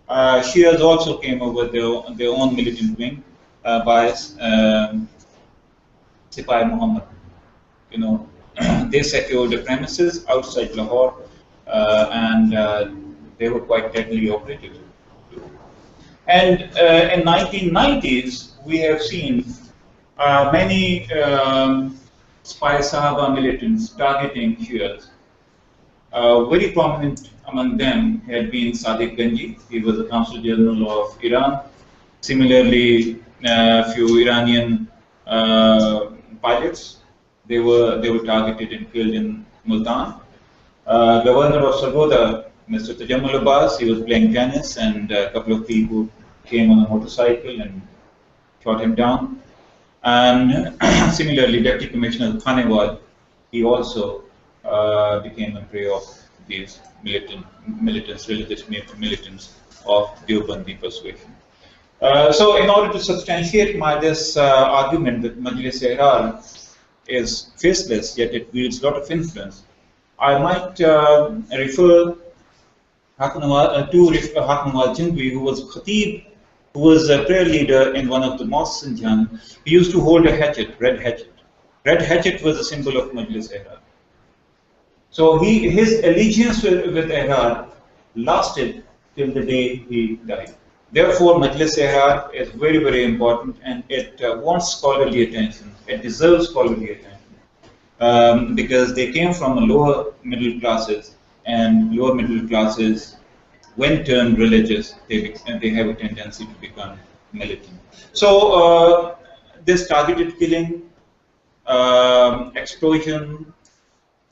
Shias also came up with their own militant wing by Sipai Muhammad. They secured the premises outside Lahore, and they were quite deadly operative. And in 1990s, we have seen many Spy Sahaba militants targeting Shias. Very prominent among them had been Sadiq Ganji. He was the Consul General of Iran. Similarly, a few Iranian pilots, they were targeted and killed in Multan. Governor of Sargodha, Mr. Tajammul Abbas, he was playing tennis, and a couple of people came on a motorcycle and shot him down. And similarly, Deputy Commissioner Khanewal, he also became a prey of these militants, religious militants of Deobandi persuasion. So in order to substantiate this argument that Majlis-e-Ihrar is faceless, yet it wields a lot of influence, I might refer to Haq Nawaz Jhanvi, who was Khatib, who was a prayer leader in one of the mosques in Jhang. He used to hold a hatchet, red hatchet. Red hatchet was a symbol of Majlis-e-Ihrar. So his allegiance with Ihrar lasted till the day he died. Therefore, Majlis-e-Ihrar is very, very important, and it wants scholarly attention. It deserves scholarly attention because they came from the lower middle classes, and lower middle classes, when turned religious, they have a tendency to become militant. So this targeted killing, explosion,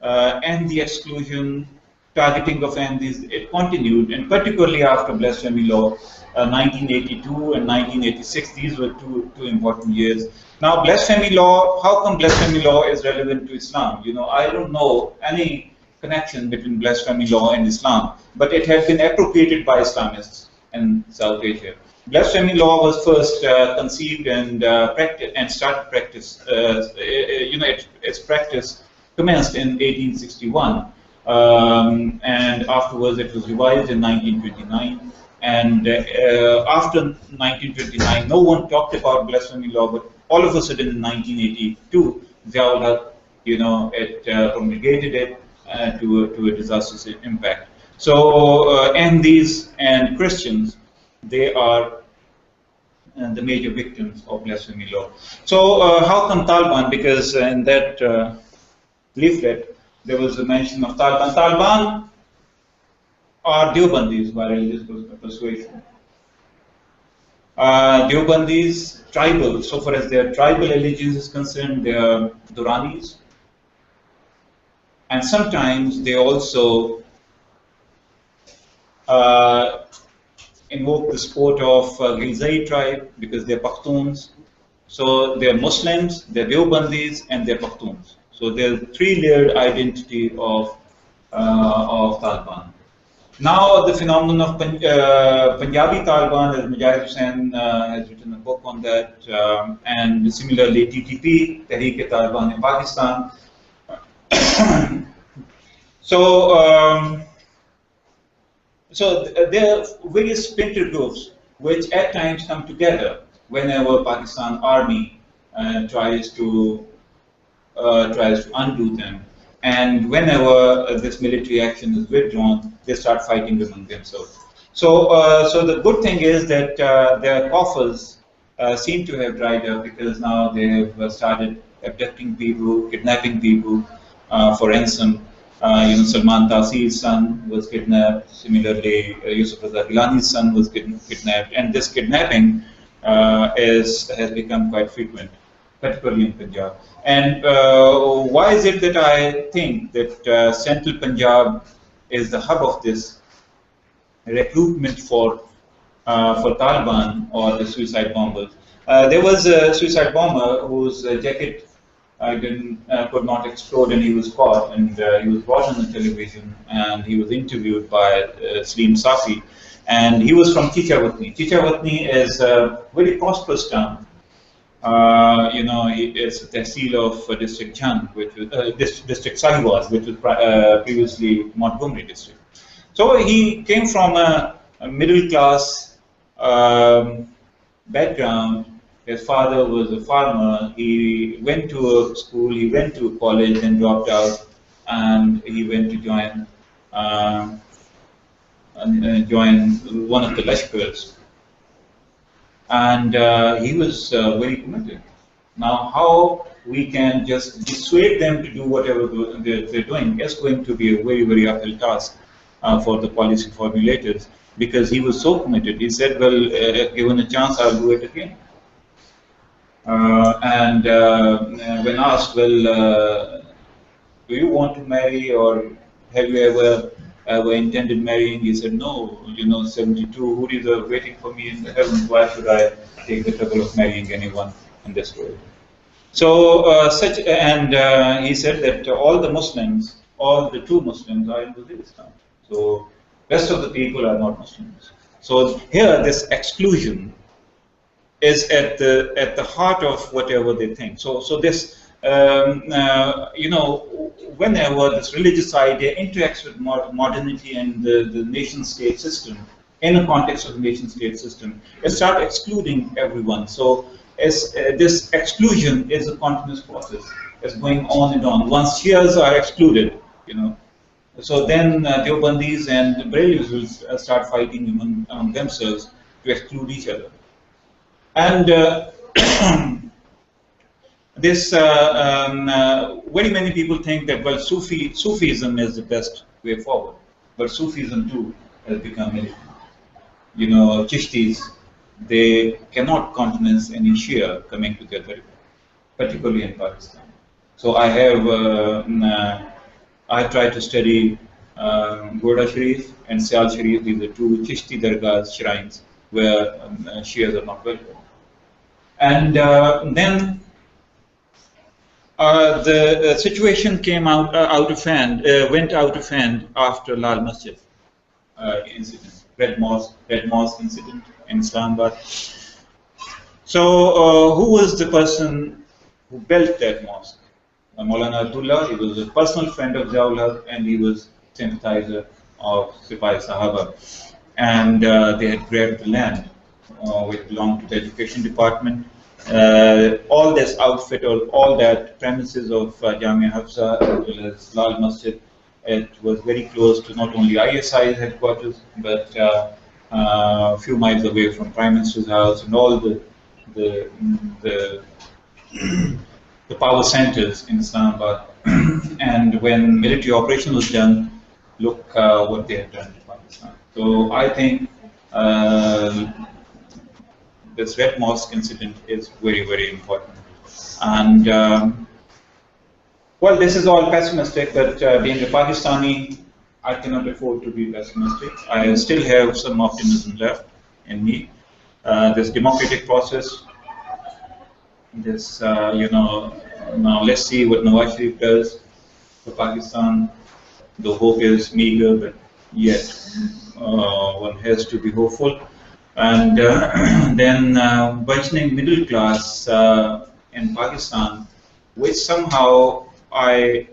and the exclusion, targeting of Ahmadis, it continued, and particularly after Blasphemy Law, 1982 and 1986, these were two important years. Now, Blasphemy Law, how come Blasphemy Law is relevant to Islam? I don't know any connection between Blasphemy Law and Islam, but it has been appropriated by Islamists in South Asia. Blasphemy Law was first conceived and started practice. Its practice commenced in 1861, and afterwards it was revised in 1929. And after 1929, no one talked about blasphemy law, but all of a sudden in 1982, Ziaul Haq, it promulgated it to a disastrous impact. So Ahmadis and Christians, they are the major victims of blasphemy law. So how come Taliban? Because in that leaflet, there was a mention of Taliban. Taliban are Deobandis by religious persuasion. Deobandis, tribal, so far as their tribal allegiance is concerned, they are Duranis. And sometimes they also invoke the support of Ghilzai tribe because they're Pakhtuns. So they're Muslims, they're Deobandis, and they're Pakhtuns. So there's a three-layered identity of Taliban. Now the phenomenon of Punjabi Taliban, as Mujahid Hussain has written a book on that, and similarly TTP, Tehreek-e-Taliban in Pakistan. So there are various splinter groups which at times come together whenever Pakistan army tries to undo them, and whenever this military action is withdrawn, they start fighting among themselves. So the good thing is that their coffers seem to have dried up, because now they have started abducting people, kidnapping people for ransom. Salman Taseer's son was kidnapped. Similarly, Yusuf Raza Gilani's son was kidnapped, and this kidnapping has become quite frequent, particularly in Punjab. And why is it that I think that central Punjab is the hub of this recruitment for Taliban or the suicide bombers? There was a suicide bomber whose jacket could not explode, and he was caught, and he was brought on the television, and he was interviewed by Saleem Safi, and he was from Chichawatni. Chichawatni is a very prosperous town. It's a tehsil of District Jhand, which was District Sahiwal, which was previously Montgomery district. So he came from a middle class background. His father was a farmer. He went to a school, he went to a college, and dropped out, and he went to join one of the Lashkars. And he was very committed. Now, how we can just dissuade them to do whatever they're doing is going to be a very, very uphill task for the policy formulators, because he was so committed. He said, well, given a chance, I'll do it again. And when asked, well, do you want to marry, or have you ever intended marrying? He said, no, 72 Houris are waiting for me in the heavens. Why should I take the trouble of marrying anyone in this world? So he said that all the Muslims, all the true Muslims are in Waziristan. So rest of the people are not Muslims. So here, this exclusion is at the heart of whatever they think. So this, whenever this religious idea interacts with modernity and the nation-state system, in a context of the nation-state system, it starts excluding everyone. So this exclusion is a continuous process. It's going on and on. Once Shias are excluded, so then Deobandis and Barelvis will start fighting among themselves to exclude each other. And this, very many people think that, well, Sufism is the best way forward, but Sufism too has become militant. Chishtis, they cannot countenance any Shia coming together, particularly in Pakistan. So I have tried to study Goda Sharif and Sial Sharif. These are two Chishti dargahs, shrines, where Shias are not welcome. And then the situation came went out of hand after Lal Masjid incident, Red Mosque incident in Islamabad. So who was the person who built that mosque? Maulana Abdullah. He was a personal friend of Ziaul Haq, and he was sympathizer of Sipai Sahaba. and they had grabbed the land which belonged to the education department. All this outfit, all that premises of Jamia Hafsa as well as Lal Masjid, it was very close to not only ISI's headquarters, but a few miles away from Prime Minister's house and all the power centers in Islamabad. And when military operation was done, look what they had done to Pakistan. So I think this Red Mosque incident is very, very important. And well, this is all pessimistic, but being a Pakistani, I cannot afford to be pessimistic. I still have some optimism left in me. This democratic process, this, now let's see what Nawaz Sharif does for Pakistan. The hope is meager, but yet one has to be hopeful. And then burgeoning middle class in Pakistan, which somehow I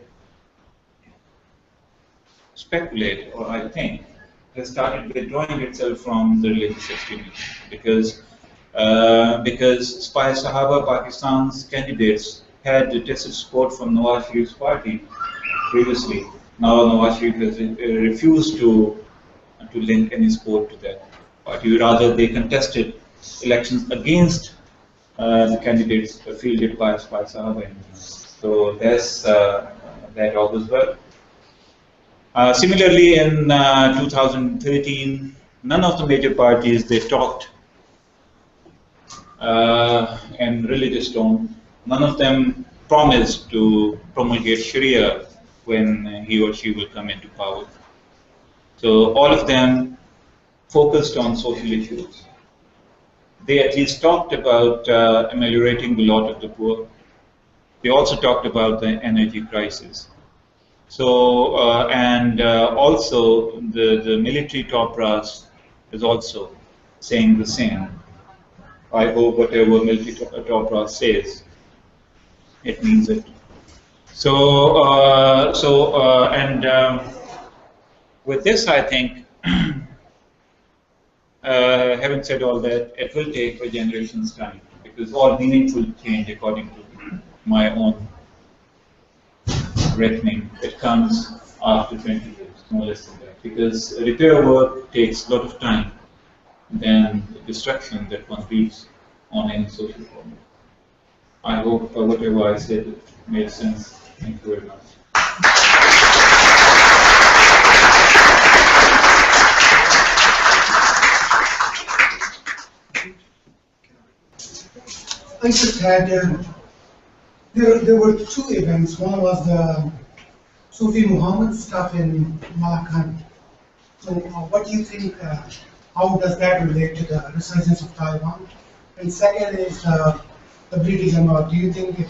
speculate, or I think, has started withdrawing itself from the religious extremism, because Spy Sahaba, Pakistan's candidates, had tacit support from Nawaz Sharif's party previously. Now Nawaz Sharif has refused to link any support to that party. Rather, they contested elections against the candidates fielded by Spy Sahaba. So that's that augurs well. Similarly, in 2013, none of the major parties, they talked in religious tone. None of them promised to promulgate Sharia when he or she will come into power. So all of them focused on social issues. They at least talked about ameliorating the lot of the poor. They also talked about the energy crisis. So, also the military top brass is also saying the same. I hope whatever military top brass says, it means it. So, with this, I think, having said all that, it will take a generation's time, because all meaningful change, according to my own reckoning, it comes after 20 years, no less than that. Because repair work takes a lot of time than the destruction that one reaps on any social problem. I hope whatever I said made sense. Thank you very much. I just had, there were two events. One was the Sufi Muhammad stuff in Malakand. So what do you think, how does that relate to the resurgence of Taliban? And second is the British Empire. Do you think it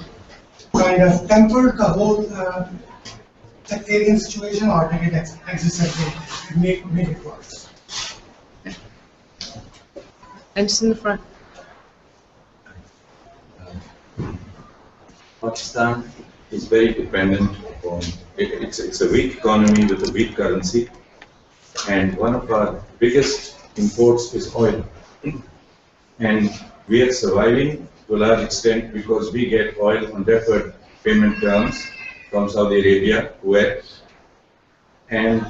kind of tempered the whole sectarian situation, or did it exacerbate it, made it worse? And just in the front. Pakistan is very dependent on it's a weak economy with a weak currency, and one of our biggest imports is oil. And we are surviving to a large extent because we get oil on deferred payment terms from Saudi Arabia, Kuwait, and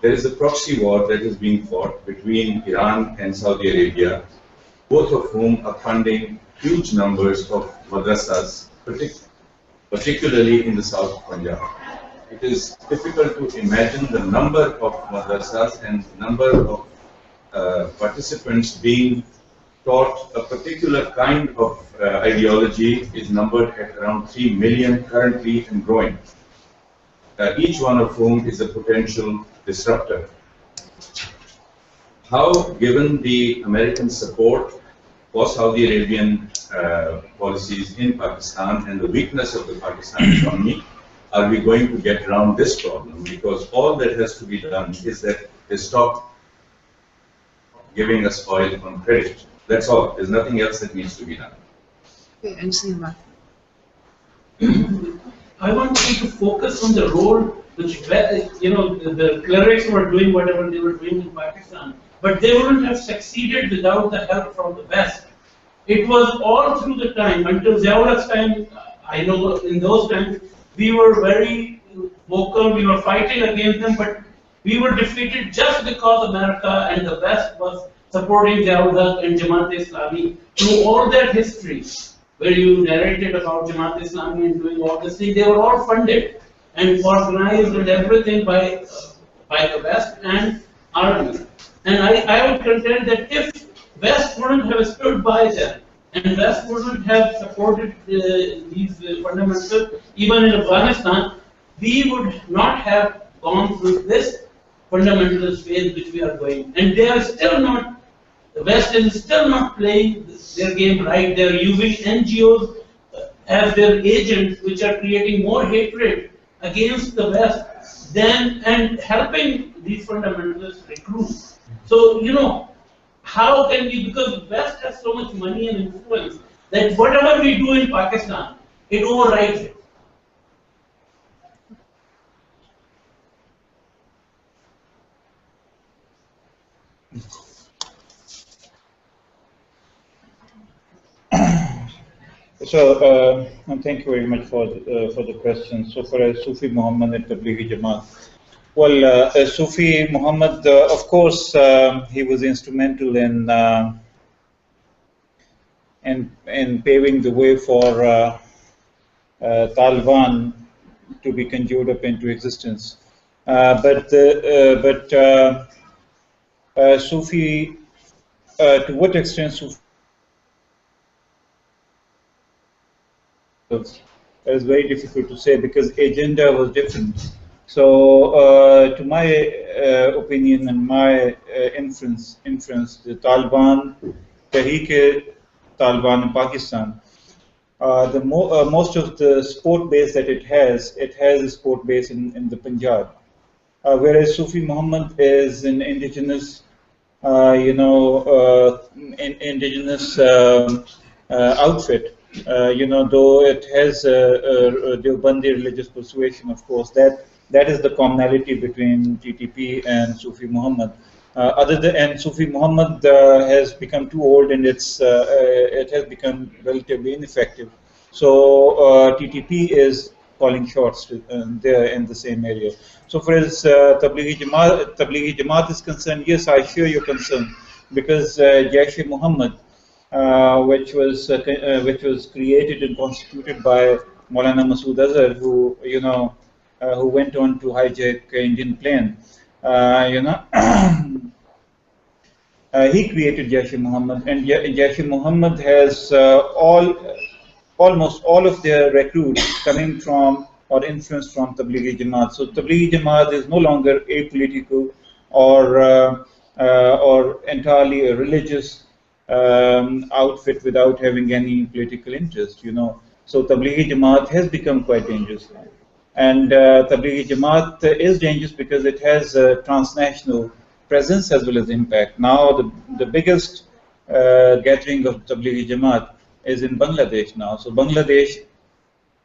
there is a proxy war that is being fought between Iran and Saudi Arabia, both of whom are funding huge numbers of madrasas, particularly in the south of Punjab. It is difficult to imagine the number of madrasas and number of participants being taught a particular kind of ideology is numbered at around 3 million currently and growing, each one of whom is a potential disruptor. How, given the American support for Saudi Arabian policies in Pakistan and the weakness of the Pakistani economy, are we going to get around this problem? Because all that has to be done is that they stop giving us oil on credit. That's all. There's nothing else that needs to be done. Okay, and just in the back. I want you to focus on the role which, the clerics were doing whatever they were doing in Pakistan, but they wouldn't have succeeded without the help from the West. It was all through the time, until Ziaul's time. I know in those times, we were very vocal, we were fighting against them, but we were defeated just because America and the West was supporting Ziaul and Jamaat-e-Islami through all that history, where you narrated about Jamaat-e-Islami and doing all this thing. They were all funded and organized and everything by the West and army. And I would contend that if West wouldn't have stood by them, and West wouldn't have supported these fundamentals, even in Afghanistan, we would not have gone through this fundamentalist phase which we are going. And they are still not, the West is still not playing their game right. They are using NGOs as their agents, which are creating more hatred against the West than, and helping these fundamentalists recruit. So, how can we, because the West has so much money and influence, that whatever we do in Pakistan, it overrides it. So, thank you very much for the question. So, for Sufi Muhammad and Tablighi Jamaat, well, Sufi Muhammad, of course, he was instrumental in paving the way for Taliban to be conjured up into existence. But Sufi, to what extent Sufi is very difficult to say, because agenda was different. So, to my opinion and my inference, the Taliban, Tehreek-e-Taliban in Pakistan, most of the sport base that it has a sport base in the Punjab, whereas Sufi Muhammad is an indigenous, indigenous outfit. Though it has a Deobandi religious persuasion, of course, that is the commonality between TTP and Sufi Muhammad. And Sufi Muhammad has become too old, and it has become relatively ineffective. So TTP is calling shots there in the same area. So for as Tablighi Jamaat is concerned, yes, I share your concern, because Jaish-e-Muhammad, which was created and constituted by Maulana Masood Azhar, who went on to hijack Indian plane. He created Jaish-e-Muhammad, and Jaish-e-Muhammad has almost all of their recruits coming from or influenced from Tablighi Jamaat. So Tablighi Jamaat is no longer apolitical or entirely a religious outfit without having any political interest, So Tablighi Jamaat has become quite dangerous. And Tablighi Jamaat is dangerous because it has a transnational presence as well as impact. Now the biggest gathering of Tablighi Jamaat is in Bangladesh now. So Bangladesh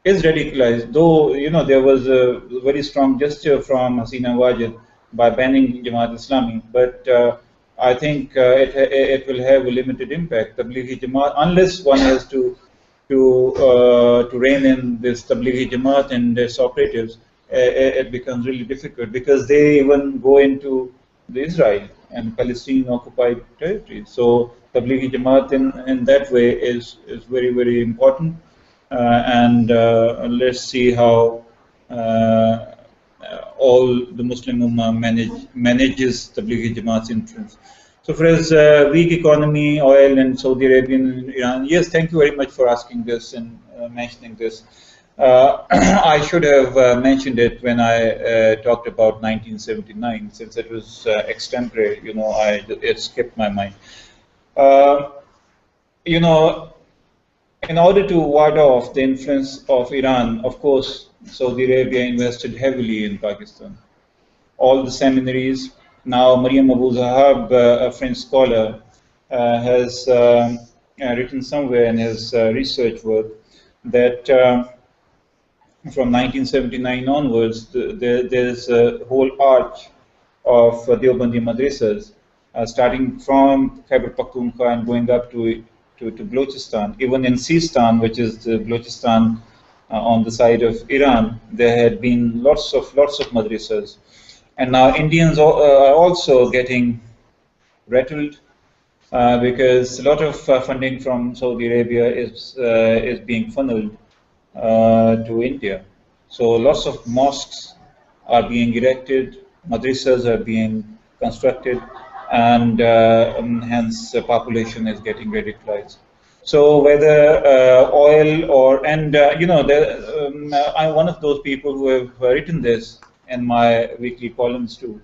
is radicalized, though there was a very strong gesture from Hasina Wajid by banning Jamaat-Islami, but I think it will have a limited impact. Tablighi Jamaat, unless one has to rein in this Tablighi Jamaat and its operatives, it becomes really difficult, because they even go into the Israel and Palestinian occupied territories. So Tablighi Jamaat in that way is very, very important, and let's see how all the Muslim Ummah manages Tablighi Jamaat's influence. So for as weak economy, oil, and Saudi Arabia and Iran, yes, thank you very much for asking this and mentioning this. I should have mentioned it when I talked about 1979, since it was extempore. It skipped my mind. In order to ward off the influence of Iran, of course, Saudi Arabia invested heavily in Pakistan. All the seminaries. Now, Mariam Abu Zahab, a French scholar, has written somewhere in his research work that from 1979 onwards, there's a whole arch of Deobandi madrasas, starting from Khyber Pakhtunkhwa and going up to Balochistan. Even in Sistan, which is the Balochistan on the side of Iran, there had been lots of madrasas. And now Indians are also getting rattled because a lot of funding from Saudi Arabia is being funneled to India. So lots of mosques are being erected, madrasas are being constructed, and hence the population is getting radicalized. So whether oil or, and you know, I'm one of those people who have written this in my weekly columns too,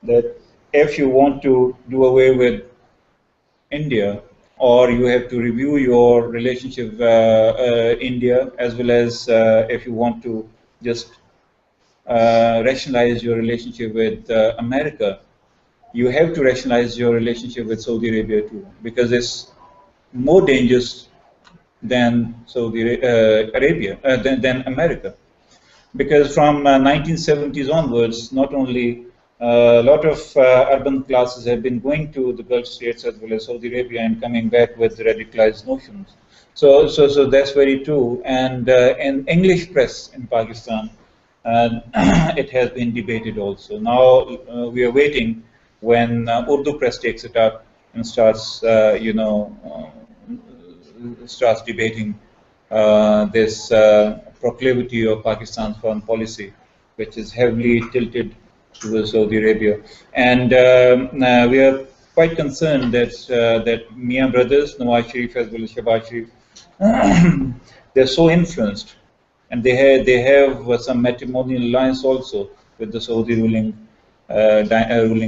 that if you want to do away with India, or you have to review your relationship with India, as well as if you want to just rationalize your relationship with America, you have to rationalize your relationship with Saudi Arabia too, because it's more dangerous than Saudi Arabia, than America. Because from 1970s onwards, not only a lot of urban classes have been going to the Gulf states as well as Saudi Arabia and coming back with radicalized notions. So that's very true. And in English press in Pakistan, it has been debated also. Now we are waiting when Urdu press takes it up and starts, starts debating this proclivity of Pakistan's foreign policy, which is heavily tilted towards Saudi Arabia. And we are quite concerned that that Mia brothers, Nawaz Sharif as well as Shehbaz Sharif, they're so influenced, and they have some matrimonial alliance also with the Saudi ruling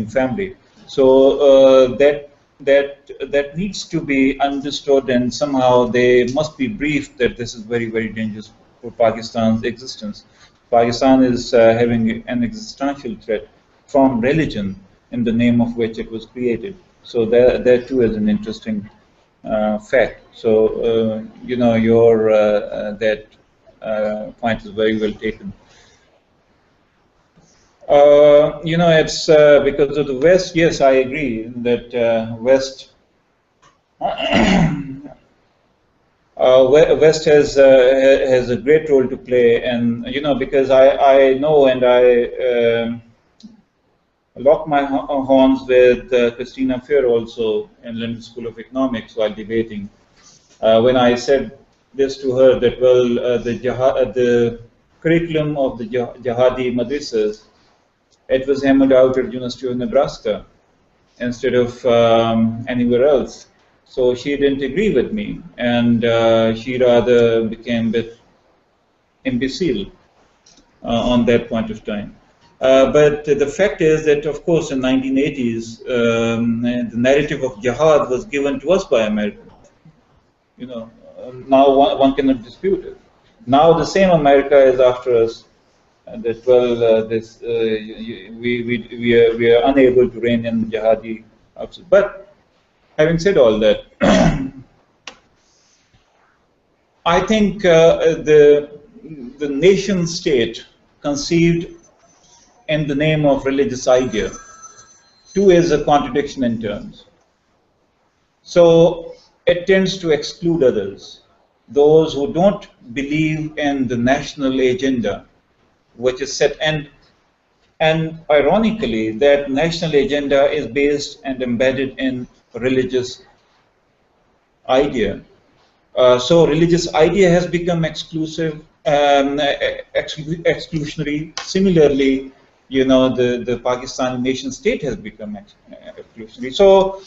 family. So that needs to be understood, and somehow they must be briefed that this is very, very dangerous for Pakistan's existence. Pakistan is having an existential threat from religion, in the name of which it was created. So that too is an interesting fact. So you know, your that point is very well taken. You know, it's because of the West. Yes, I agree that West West has a great role to play, and you know, because I know, and I lock my horns with Christina Fair also in London School of Economics while debating. When I said this to her, that well, the curriculum of the jihadi madrasas, it was hammered out at University of Nebraska instead of anywhere else. So she didn't agree with me, and she rather became a bit imbecile on that point of time. But the fact is that, of course, in 1980s, the narrative of jihad was given to us by America. You know, now one cannot dispute it. Now the same America is after us, and that well, we are unable to rein in jihadi outfits. But having said all that, I think the nation state conceived in the name of religious idea too is a contradiction in terms. So it tends to exclude others, those who don't believe in the national agenda, which is set, and ironically, that national agenda is based and embedded in religious idea. So religious idea has become exclusive, exclusionary. Similarly, you know, the Pakistani nation state has become exclusionary. So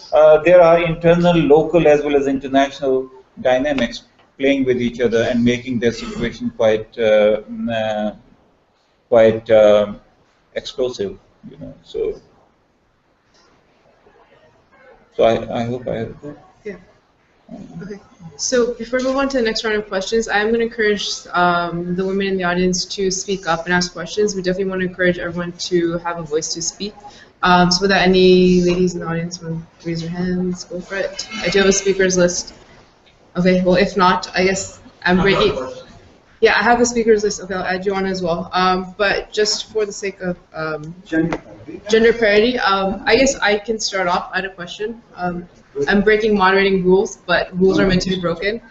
there are internal, local, as well as international dynamics playing with each other and making their situation quite explosive. You know, so I hope I have that. Yeah. Okay. So before we move on to the next round of questions, I'm going to encourage the women in the audience to speak up and ask questions. We definitely want to encourage everyone to have a voice to speak. So without any ladies in the audience want to raise your hands, go for it. I do have a speakers list. Okay, well, if not, I guess I'm breaking. Yeah, I have the speakers list. Okay, I'll add you on as well. But just for the sake of gender parity, I guess I can start off. I had a question. I'm breaking moderating rules, but rules are meant to be broken.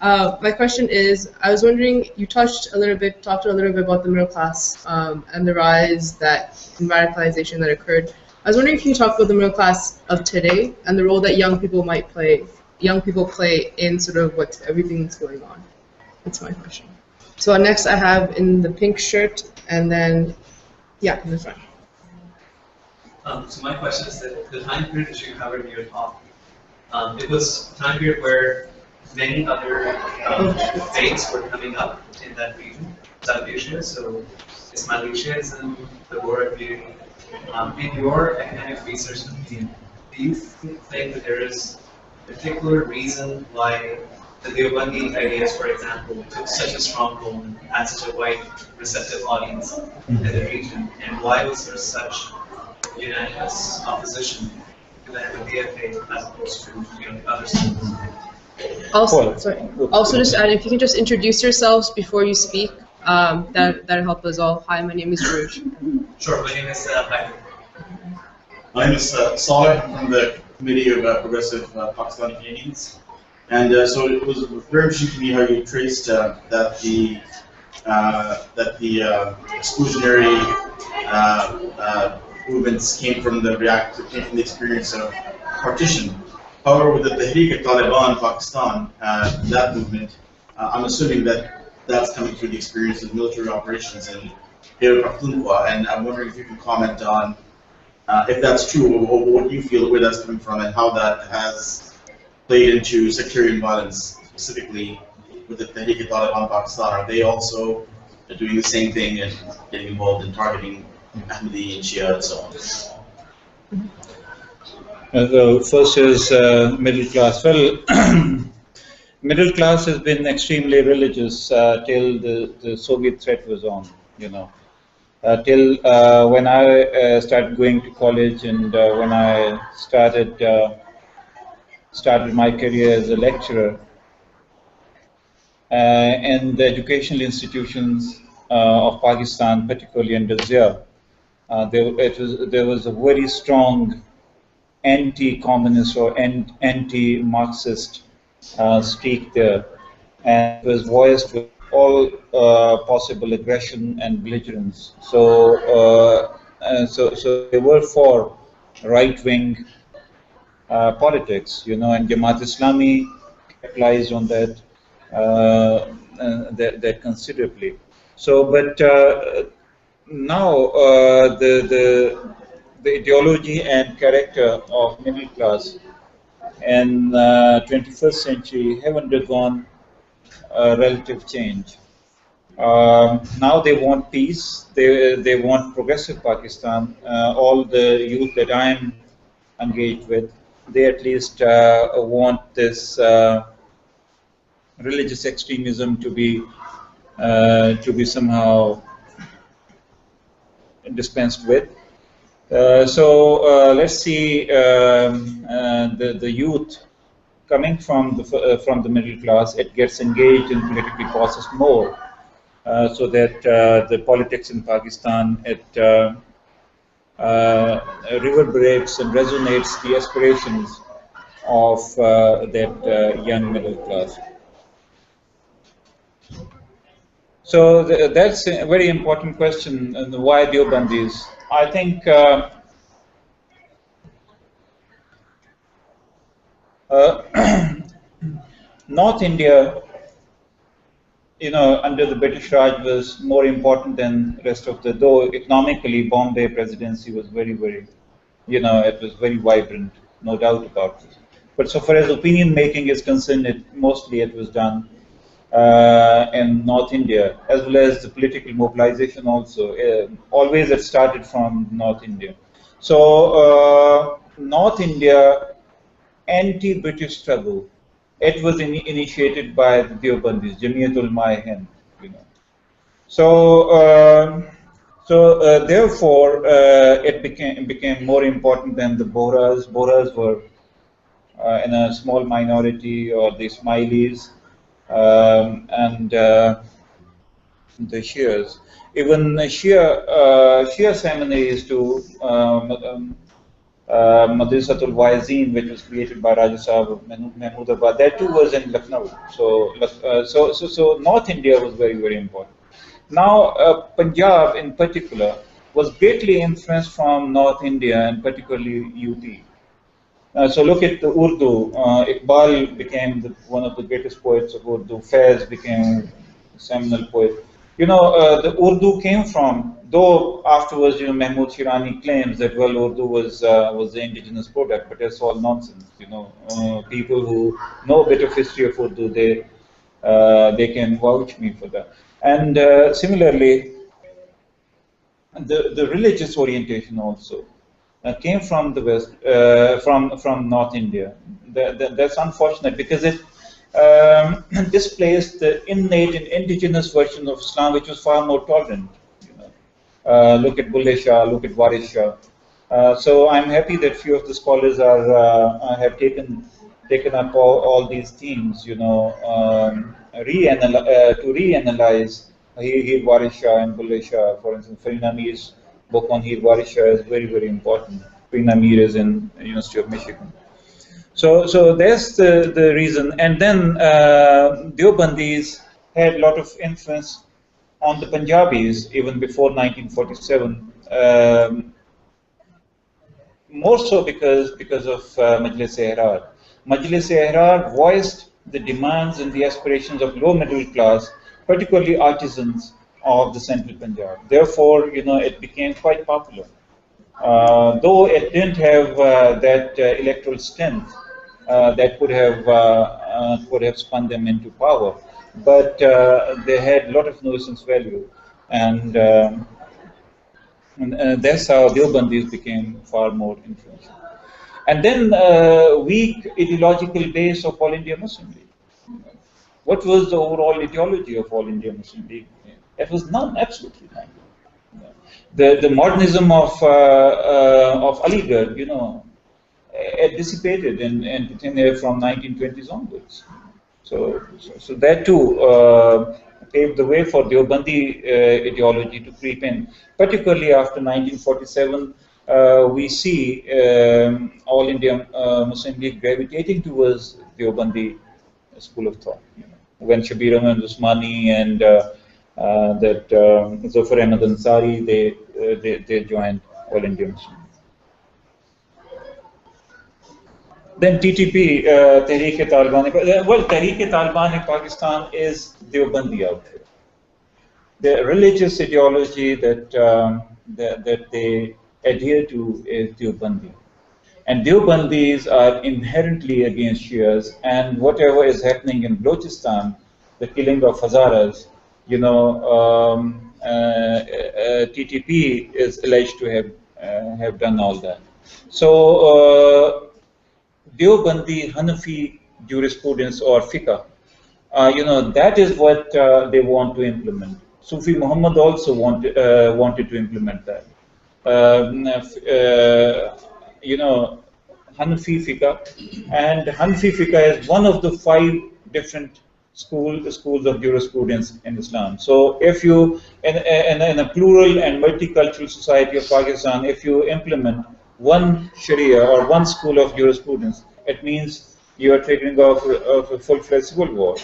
My question is, I was wondering, you talked a little bit about the middle class and the rise and radicalization that occurred. I was wondering if you could talk about the middle class of today and the role that young people play in sort of what everything that's going on. That's my question. So next I have in the pink shirt, and then, yeah, in the front. So my question is that the time period that you covered in your talk, it was a time period where many other faiths were coming up in that region, South Asia, so Ismaili Shiism, the Boer community. In your academic research opinion, do you think that there is a particular reason why the Deobandi ideas, for example, took such a strong hold and had such a wide receptive audience in the region, and why was there such unanimous opposition to the Ahmadiyya faith as opposed to the other schools? Also, just add, if you can just introduce yourselves before you speak, that'll help us all. Hi, my name is Rouge. Sure, my name is Tahir. My name is Saleh from the Committee of Progressive Pakistani Canadians. And so it was very interesting to me how you traced that the exclusionary movements came from the experience of partition. However, with the Tehreek-e-Taliban in Pakistan, that movement, I'm assuming that that's coming through the experience of military operations in Khyber Pakhtunkhwa, and I'm wondering if you can comment on if that's true, or what you feel, where that's coming from, and how that has played into sectarian violence, specifically with the Tehreek-e-Taliban in Pakistan. Are they also doing the same thing and getting involved in targeting Ahmadi and Shia and so on? The first is middle class. Well, middle class has been extremely religious till the Soviet threat was on, till when I started going to college, and when I started my career as a lecturer in the educational institutions of Pakistan, particularly under Zia. There was a very strong anti-communist or anti-Marxist streak there, and it was voiced with all possible aggression and belligerence. So they were for right-wing politics, and Jamaat Islami capitalized on that considerably. So, but now the ideology and character of middle class in 21st century have undergone a relative change. Now they want peace. They want progressive Pakistan. All the youth that I'm engaged with, they at least want this religious extremism to be somehow dispensed with. So let's see the youth coming from the middle class. It gets engaged in political process more, so that the politics in Pakistan reverberates and resonates the aspirations of that young middle class. So that's a very important question. Why Deobandis? I think North India, under the British Raj was more important than rest of though economically Bombay presidency was very, very, it was very vibrant, no doubt about it. But so far as opinion making is concerned, mostly it was done in North India, as well as the political mobilization also. Always it started from North India. So North India anti-British struggle, it was initiated by the Deobandis, Jamiat Ulama-e-Hind, So therefore it became more important than the Bohras. Bohras were in a small minority, or the Ismailis. and the Shias. Even Shia seminaries to Madrasatul Wa'izin, which was created by Raja Sahib Mahmudabad, that too was in Lucknow. So North India was very, very important. Now, Punjab in particular was greatly influenced from North India and particularly UT. So look at the Urdu. Iqbal became one of the greatest poets of Urdu. Faiz became a seminal poet. You know, the Urdu came from, though afterwards, Mahmud Shirani claims that, well, Urdu was the indigenous product, but that's all nonsense. People who know a bit of history of Urdu, they can vouch me for that. And similarly, the religious orientation also came from the West, from North India. That's unfortunate because it displaced the innate and indigenous version of Islam, which was far more tolerant. Look at Bulle Shah, look at Waris Shah. So I'm happy that few of the scholars have taken up all these themes, to reanalyze Hir Waris Shah and Bulle Shah. For instance, Farina Meer's book on Hir Waris Shah is very, very important. Farina Meer is in University of Michigan. So that's the reason. And then Deobandis had a lot of influence on the Punjabis even before 1947. More so because of Majlis-e-Ihrar. Majlis-e-Ihrar voiced the demands and the aspirations of low middle class, particularly artisans of the central Punjab. Therefore, it became quite popular. Though it didn't have that electoral strength that could have spun them into power, but they had a lot of nuisance value, and that's how Deobandis became far more influential. And then weak ideological base of All India Muslim League. What was the overall ideology of All India Muslim League? It was none, absolutely none. The modernism of Aligarh, it dissipated and became there from 1920s onwards. So that too paved the way for Deobandi ideology to creep in. Particularly after 1947, we see All India Muslim League gravitating towards Deobandi school of thought. When Shabir Ahmed Usmani and Zafar Ahmad Ansari, they joined All India Muslim League. Then TTP, Tehreek-e-Taliban. Well, Tehreek-e-Taliban in Pakistan is Deobandi outfit. The religious ideology that they adhere to is Deobandi. And Deobandis are inherently against Shias, and whatever is happening in Balochistan, the killing of Hazaras, TTP is alleged to have done all that. So Deobandi Hanafi jurisprudence or fiqh, that is what they want to implement. Sufi Muhammad also wanted to implement that. Hanafi fiqh, and Hanafi fiqh is one of the 5 different schools of jurisprudence in Islam. So if you, in a plural and multicultural society of Pakistan, if you implement one Sharia or one school of jurisprudence, it means you are triggering off a full-fledged civil war.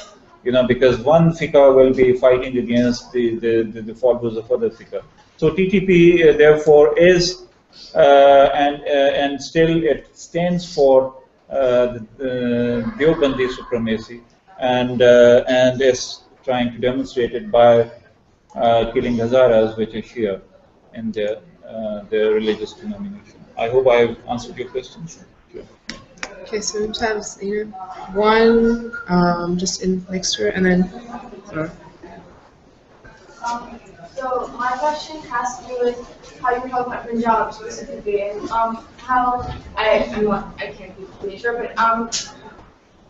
Because one fiqh will be fighting against the followers of other fiqh. So TTP therefore is and still it stands for the Deobandi supremacy, and is trying to demonstrate it by killing Hazaras, which is Shia, in their religious denomination. I hope I have answered your questions. Sure. Okay, so we have one just in next to her, and then. So my question has to do with how you're talking about Punjab specifically, and how I can't be completely sure, but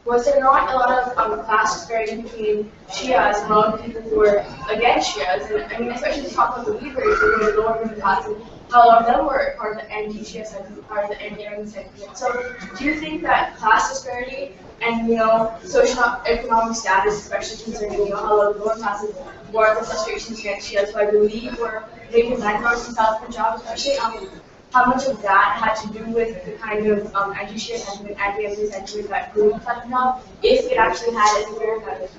was there not a lot of class disparity between Shias and a lot of people who were against Shias? And I mean, especially to talk about the Uyghurs, who were the lower middle class, and a lot of them were part of the anti-Shia sentiment, part of the anti-Arab sentiment. So do you think that class disparity and, socioeconomic status, especially concerning, how low the lower classes were the frustrations against Shias, who I believe were maybe minorities in South Punjab, especially, how much of that had to do with the kind of anti-Shia sentiment, anti-Arab sentiment that grew in South Punjab, if it actually had any bearing on it?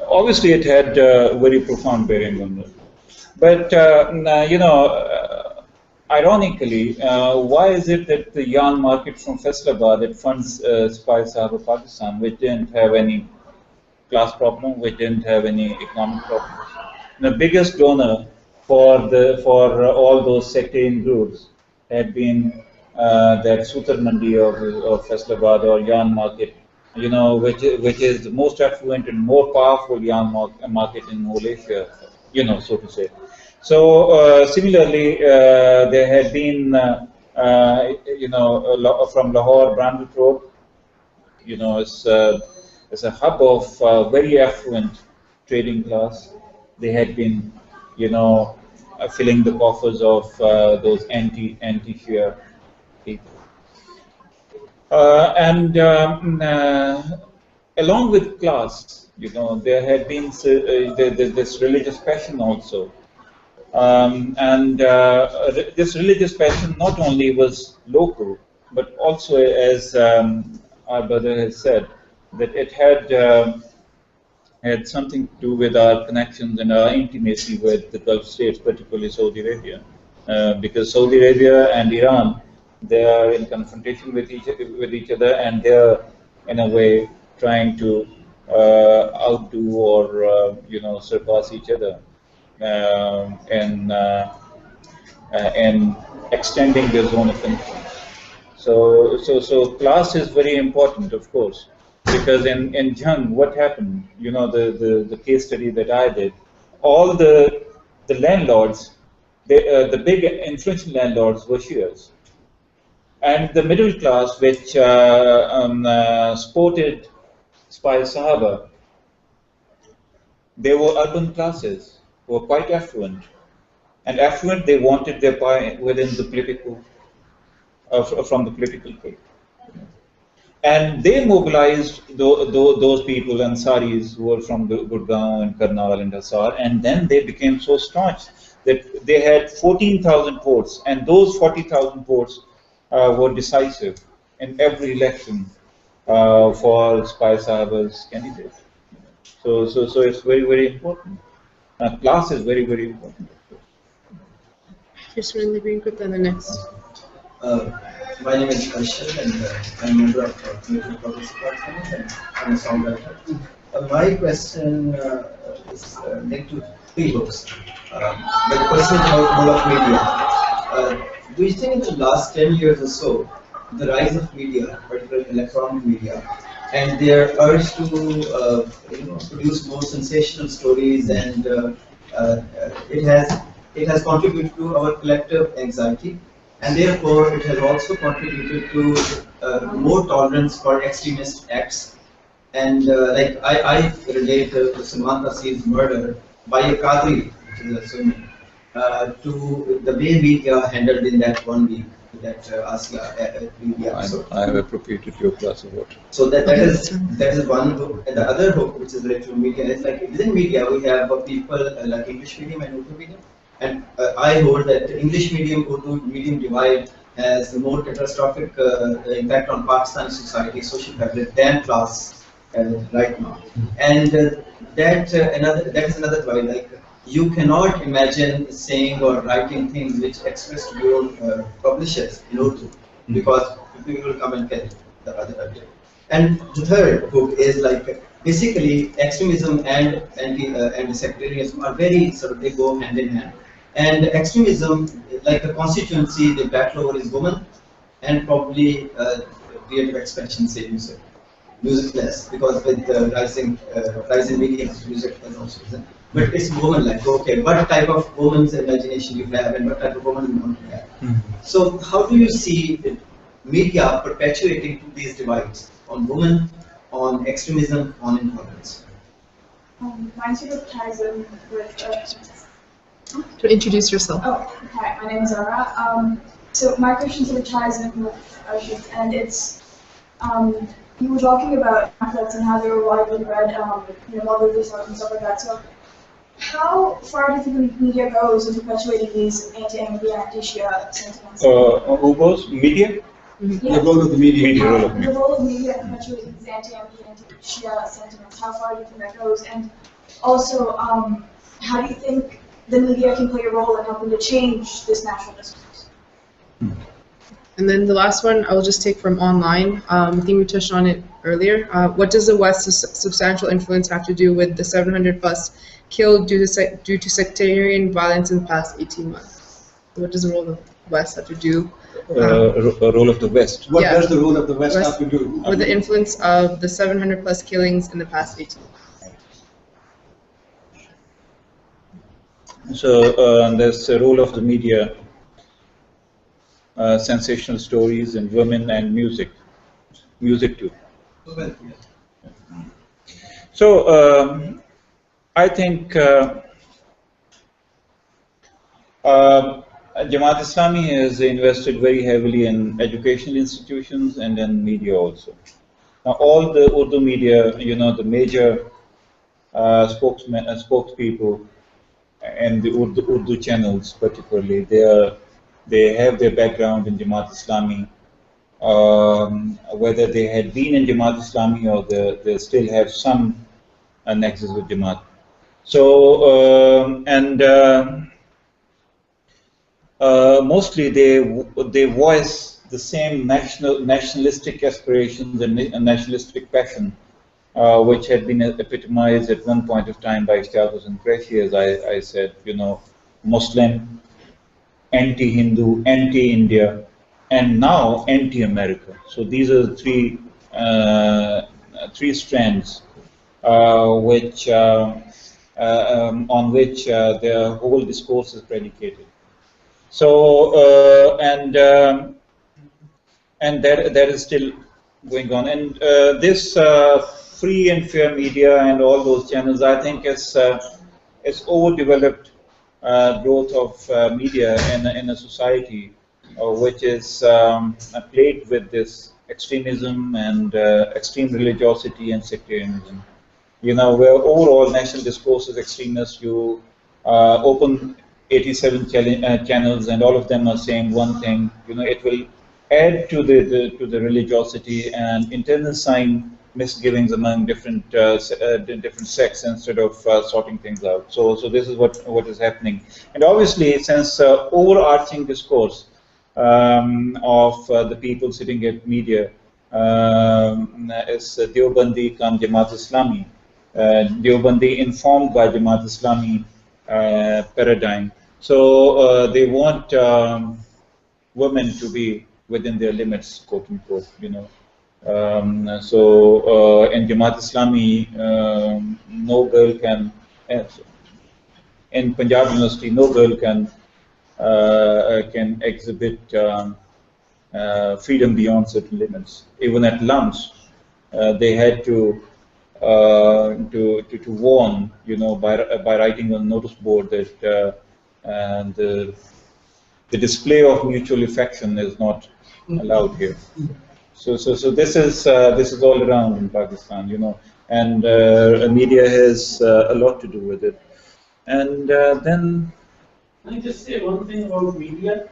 Obviously, it had very profound bearing on it. But, ironically, why is it that the yarn market from Faisalabad that funds Spy Sahaba Pakistan, which didn't have any class problem, which didn't have any economic problem? The biggest donor for all those sectarian groups had been that Sutar Mandi of Faisalabad or yarn market, which is the most affluent and more powerful yarn market in whole Asia, so to say. So similarly, there had been, from Lahore, Brandit Road, it's a hub of very affluent trading class. They had been, filling the coffers of those anti-Shia people. Along with class, there had been this religious passion also. This religious passion not only was local, but also, as our brother has said, that it had something to do with our connections and our intimacy with the Gulf states, particularly Saudi Arabia, because Saudi Arabia and Iran, they are in confrontation with each other, and they are in a way trying to outdo or surpass each other in extending their zone of influence. So class is very important, of course, because in Jhang, what happened? The case study that I did, all the landlords, the big influential landlords were Shias, and the middle class, which supported Spy Sahaba, they were urban classes who were quite affluent. And affluent, they wanted their pie within the political, from the political clique. And they mobilized those people, Ansaris, who were from Gurgaon and Karnal and Hisar, and then they became so staunch that they had 14,000 votes, and those 40,000 votes were decisive in every election for Spy Sahaba's candidate. So it's very, very important. Class is very, very important. Just really green quick on the next. My name is Arshad, and I'm a member of the Committee of Public Department, and I'm a songwriter. My question is linked to three books. The question is about the role of media. Do you think in the last 10 years or so, the rise of media, particularly electronic media, and their urge to produce more sensational stories, and it has contributed to our collective anxiety, and therefore it has also contributed to more tolerance for extremist acts. And like I relate to Salman Taseer's murder by a Qadri, which is a Sunni, to the way media handled in that 1 week, that Asia media episode. I have appropriated your glass of water. So that is one book. And the other book, which is related to media, is like within media we have people like English medium and Urdu medium. And I hold that English medium, Urdu medium divide has a more catastrophic impact on Pakistani society, social fabric than class right now. And that is another divide. Like you cannot imagine saying or writing things which express your own publishers in Urdu, because people will come and get the other idea. And the third book is like basically extremism and sectarianism are very they go hand in hand. And extremism, like the constituency, the battle over is women, and probably creative expression, say music. Music less, because with the rising media, music has also risen. But it's woman like, okay, what type of woman's imagination you have and what type of woman you want to have. So how do you see media perpetuating these divides on women, on extremism, on intolerance? Mine sort of ties in with To introduce yourself. Oh, hi, my name is Zara. So my question sort of ties in with Arshit, and it's, you were talking about pamphlets and how they were widely read, while they were and stuff like that. So how far do you think the media goes in perpetuating these anti-Ahmadi and anti-Shia sentiments? Who goes? Media? Yeah. The role of the media. Media, role of The media. role of media in perpetuating these anti-Ahmadi and anti-Shia sentiments, how far do you think that goes? And also, how do you think the media can play a role in helping to change this national discourse? And then the last one I'll just take from online. I think we touched on it earlier. What does the West's substantial influence have to do with the 700 plus killed due to sectarian violence in the past 18 months? What does the role of the West have to do? Role of the West. What Yeah. does the role of the West have to do? With the influence of the 700 plus killings in the past 18 months? So there's the role of the media, sensational stories and women and music too. So I think Jamaat Islami has invested very heavily in educational institutions and in media also. Now all the Urdu media, the major spokespeople and the Urdu channels particularly, they have their background in Jamaat Islami, whether they had been in Jamaat Islami or they still have some nexus with Jamaat. So mostly they voice the same nationalistic aspirations and nationalistic passion, which had been epitomized at one point of time by Ishtiaq Hussain Qureshi, as I said, Muslim, anti-Hindu, anti-India, and now anti-America. So these are the three strands on which their whole discourse is predicated. So and that is still going on, and this free and fair media and all those channels, I think, is overdeveloped growth of media in a society which is plagued with this extremism and extreme religiosity and sectarianism. Where overall national discourse is extremist, you open 87 channels and all of them are saying one thing. It will add to the religiosity and intensifying misgivings among different sects instead of sorting things out. So this is what is happening. And obviously, since overarching discourse of the people sitting at media is Deobandi come Jamaat Islami, Deobandi informed by Jamaat Islami paradigm. So they want women to be within their limits, quote unquote. So in Jamaat Islami, no girl can. In Punjab University, no girl can exhibit freedom beyond certain limits. Even at lunch, they had to warn, by writing on a notice board that the display of mutual affection is not allowed here. So this is all around in Pakistan, and media has a lot to do with it. And then, can I just say one thing about media?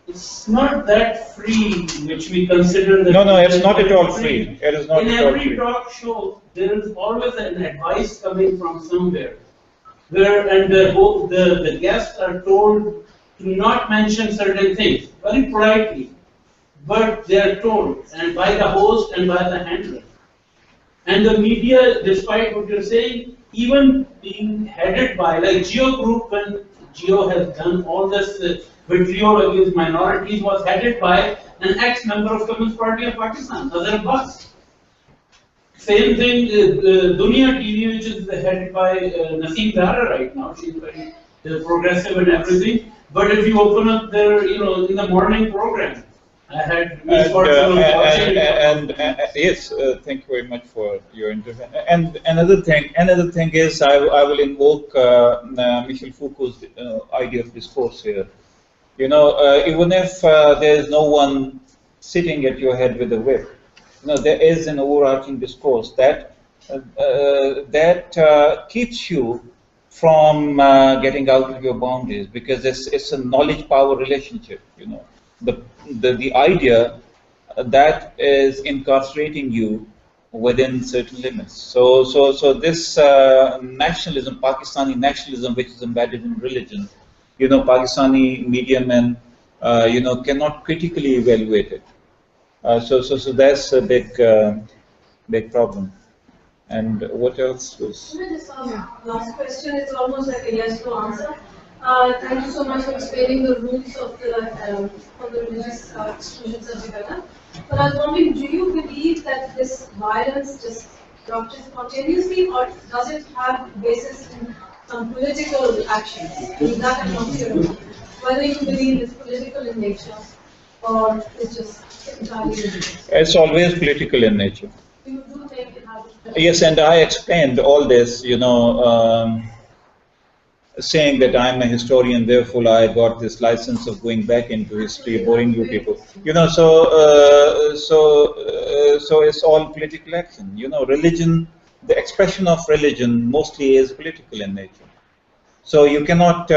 It's not that free, which we consider. No, it's not at all free. It is not in at all free. every talk show, there is always an advice coming from somewhere, and the guests are told to not mention certain things very politely, but they are told, and by the host and by the handler. And the media, despite what you're saying, even being headed by, like Geo Group, when Geo has done all this vitriol against minorities, was headed by an ex-member of Communist Party of Pakistan, Azhar Abbas. Same thing, Dunia TV, which is headed by Naseem Zahra right now. She's very progressive and everything. But if you open up their, in the morning program, I had misfortune. Yes, thank you very much for your intervention. And another thing is, I will invoke Michel Foucault's idea of discourse here. You know, even if there is no one sitting at your head with a whip, you know, there is an overarching discourse that keeps you from getting out of your boundaries, because it's a knowledge-power relationship. You know, the idea that is incarcerating you within certain limits. So this nationalism, Pakistani nationalism, which is embedded in religion, you know, Pakistani media men, you know, cannot critically evaluate it. So that's a big problem. And what else was? This last question is almost like a yes/no answer. Thank you so much for explaining the rules of the religious exclusions of Uganda. But I was wondering, do you believe that this violence just erupted spontaneously, or does it have basis in some political actions? Is that a consideration? Whether you believe it's political in nature, or it's just entirely religious? It's always political in nature. You do think it has? Yes, and I explained all this, you know, saying that I'm a historian, therefore I got this license of going back into history, boring you people. You know, so it's all political action. You know, religion, the expression of religion mostly is political in nature. So you cannot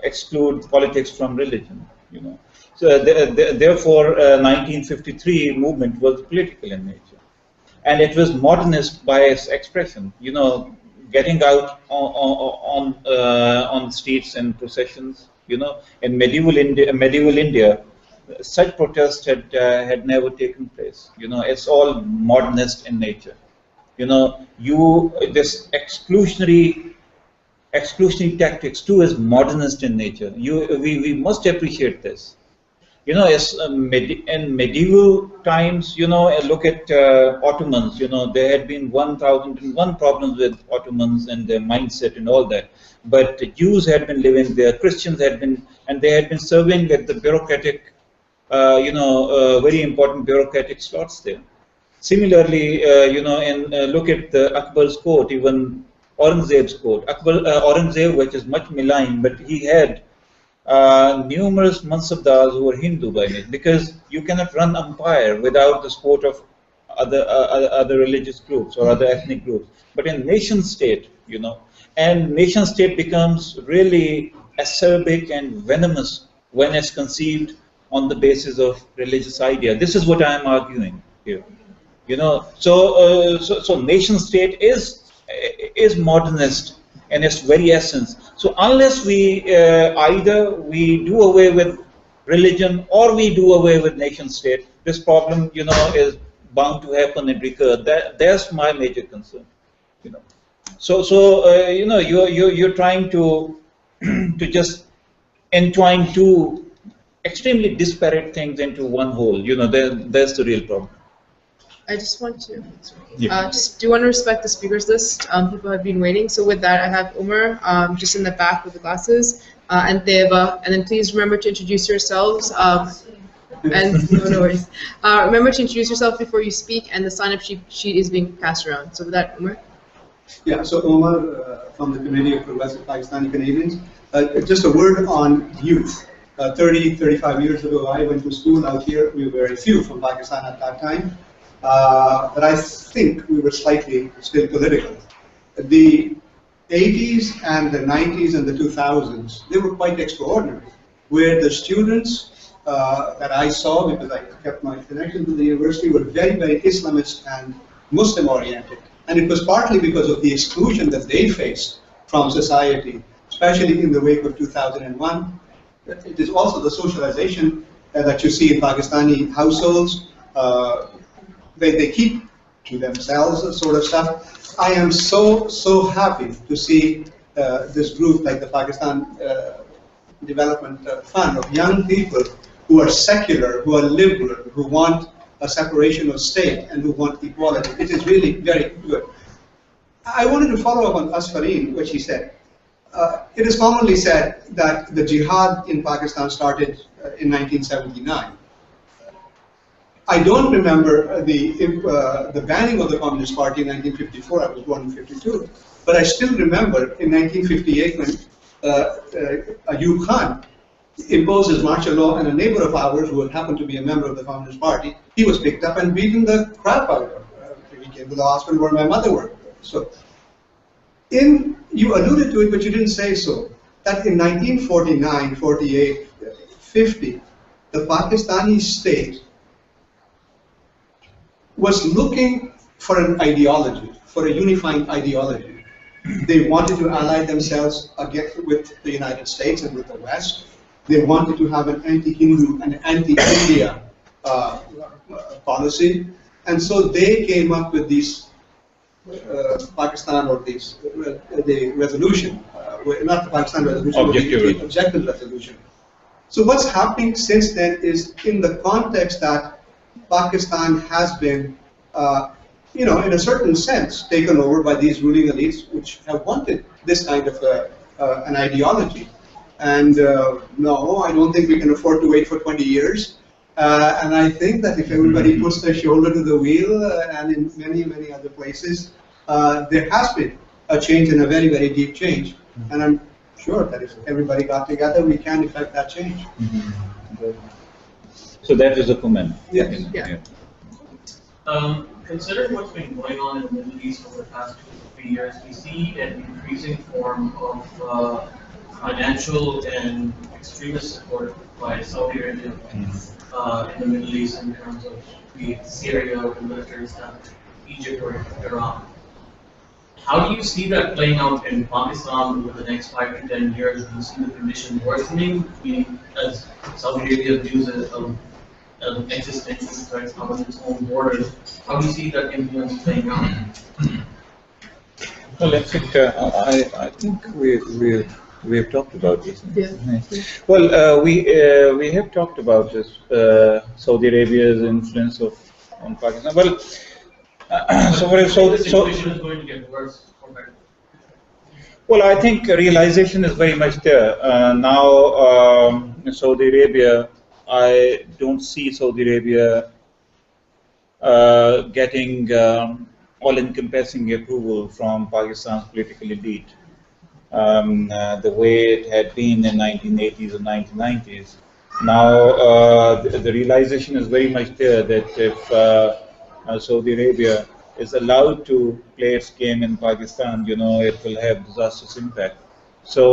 exclude politics from religion. You know, so therefore, 1953 movement was political in nature, and it was modernist by its expression. You know, getting out on streets and processions. You know, in medieval India, such protests had never taken place. You know, it's all modernist in nature. You know, this exclusionary tactics too is modernist in nature. We must appreciate this. You know, in medieval times, you know, look at Ottomans. You know, there had been 1,001 problems with Ottomans and their mindset and all that. But the Jews had been living there, Christians had been, and they had been serving at the bureaucratic, you know, very important bureaucratic slots there. Similarly, you know, look at Akbar's court, even Aurangzeb's court. Aurangzeb, which is much maligned, but he had numerous mansabdars who were Hindu by nature, because you cannot run empire without the support of other religious groups or other ethnic groups. But in nation state, you know, and nation state becomes really acerbic and venomous when it's conceived on the basis of religious idea. This is what I am arguing here. You know, so nation state is modernist in its very essence. So unless we either we do away with religion or we do away with nation state, this problem, you know, is bound to happen and recur. That's my major concern. You know, so you know, you're trying to just entwine two extremely disparate things into one whole. You know, there's the real problem. I just want to just do want to respect the speakers list. People have been waiting. So with that, I have Umar just in the back with the glasses, and Deva. And then please remember to introduce yourselves. And no worries. Remember to introduce yourself before you speak, and the sign-up sheet is being passed around. So with that, Umar. Yeah, so Umar from the Committee of Progressive Pakistani Canadians. Just a word on youth. 35 years ago, I went to school out here. We were very few from Pakistan at that time. But I think we were slightly still political. The 80s and the 90s and the 2000s, they were quite extraordinary, where the students that I saw, because I kept my connection to the university, were very, very Islamist and Muslim oriented. And it was partly because of the exclusion that they faced from society, especially in the wake of 2001. It is also the socialization that you see in Pakistani households. They keep to themselves, sort of stuff. I am so happy to see this group like the Pakistan Development Fund of young people who are secular, who are liberal, who want a separation of state and who want equality. It is really very good. I wanted to follow up on Asfareen, what she said. It is commonly said that the jihad in Pakistan started in 1979. I don't remember the banning of the Communist Party in 1954. I was born in 52, but I still remember in 1958 when Ayub Khan imposed his martial law, and a neighbor of ours who happened to be a member of the Communist Party, he was picked up and beaten the crap out of. He came to the hospital where my mother worked. So, you alluded to it, but you didn't say so. That in 1949, 48, 50, the Pakistani state was looking for an ideology, for a unifying ideology. They wanted to ally themselves again with the United States and with the West. They wanted to have an anti-Hindu and anti-India policy. And so they came up with these Pakistan, or these, the resolution, not the Pakistan resolution, the objective resolution. So what's happening since then is in the context that Pakistan has been, in a certain sense, taken over by these ruling elites which have wanted this kind of an ideology. And no, I don't think we can afford to wait for 20 years. And I think that if everybody puts their shoulder to the wheel, and in many, many other places, there has been a change, and a very, very deep change. And I'm sure that if everybody got together, we can effect that change. So that is a comment. Yes. Yeah. Considering what's been going on in the Middle East over the past 2 to 3 years, we see an increasing form of financial and extremist support by Saudi Arabia in the Middle East in terms of be it Syria or the military Islam, Egypt or Iran. How do you see that playing out in Pakistan over the next 5 to 10 years? Do you see the condition worsening, meaning as Saudi Arabia views it an existential threat on its own borders? How do you see that influence playing out? Well, I think we have talked about this. Yeah. Well, we have talked about this, Saudi Arabia's influence on Pakistan. Well, the situation is going to get worse or better? Well, I think realization is very much there. Now, Saudi Arabia, I don't see Saudi Arabia getting all-encompassing approval from Pakistan's political elite. The way it had been in 1980s and 1990s. Now, the realization is very much there that if Saudi Arabia is allowed to play its game in Pakistan, it will have disastrous impact. So,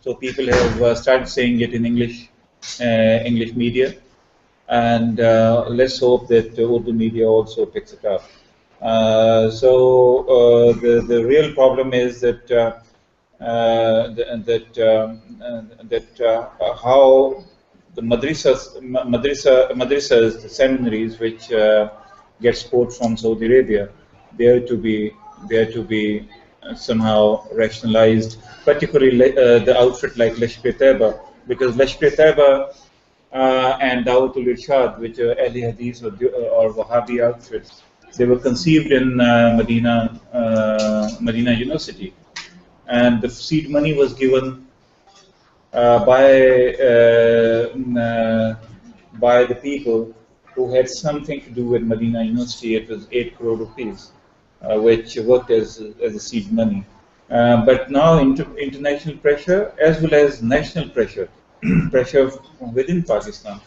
so people have started saying it in English media, and let's hope that Urdu media also picks it up. So the real problem is that how the madrasas, the seminaries which get support from Saudi Arabia, they are to be somehow rationalized. Particularly the outfit like Lashkar-e-Taiba, because Lashkar-e-Taiba and Dawat-ul Irshad, which are Ahli Hadith or Wahhabi outfits, they were conceived in Medina University, and the seed money was given by the people who had something to do with Medina University. It was 8 crore rupees, which worked as a seed money. But now international pressure as well as national pressure, pressure within Pakistan,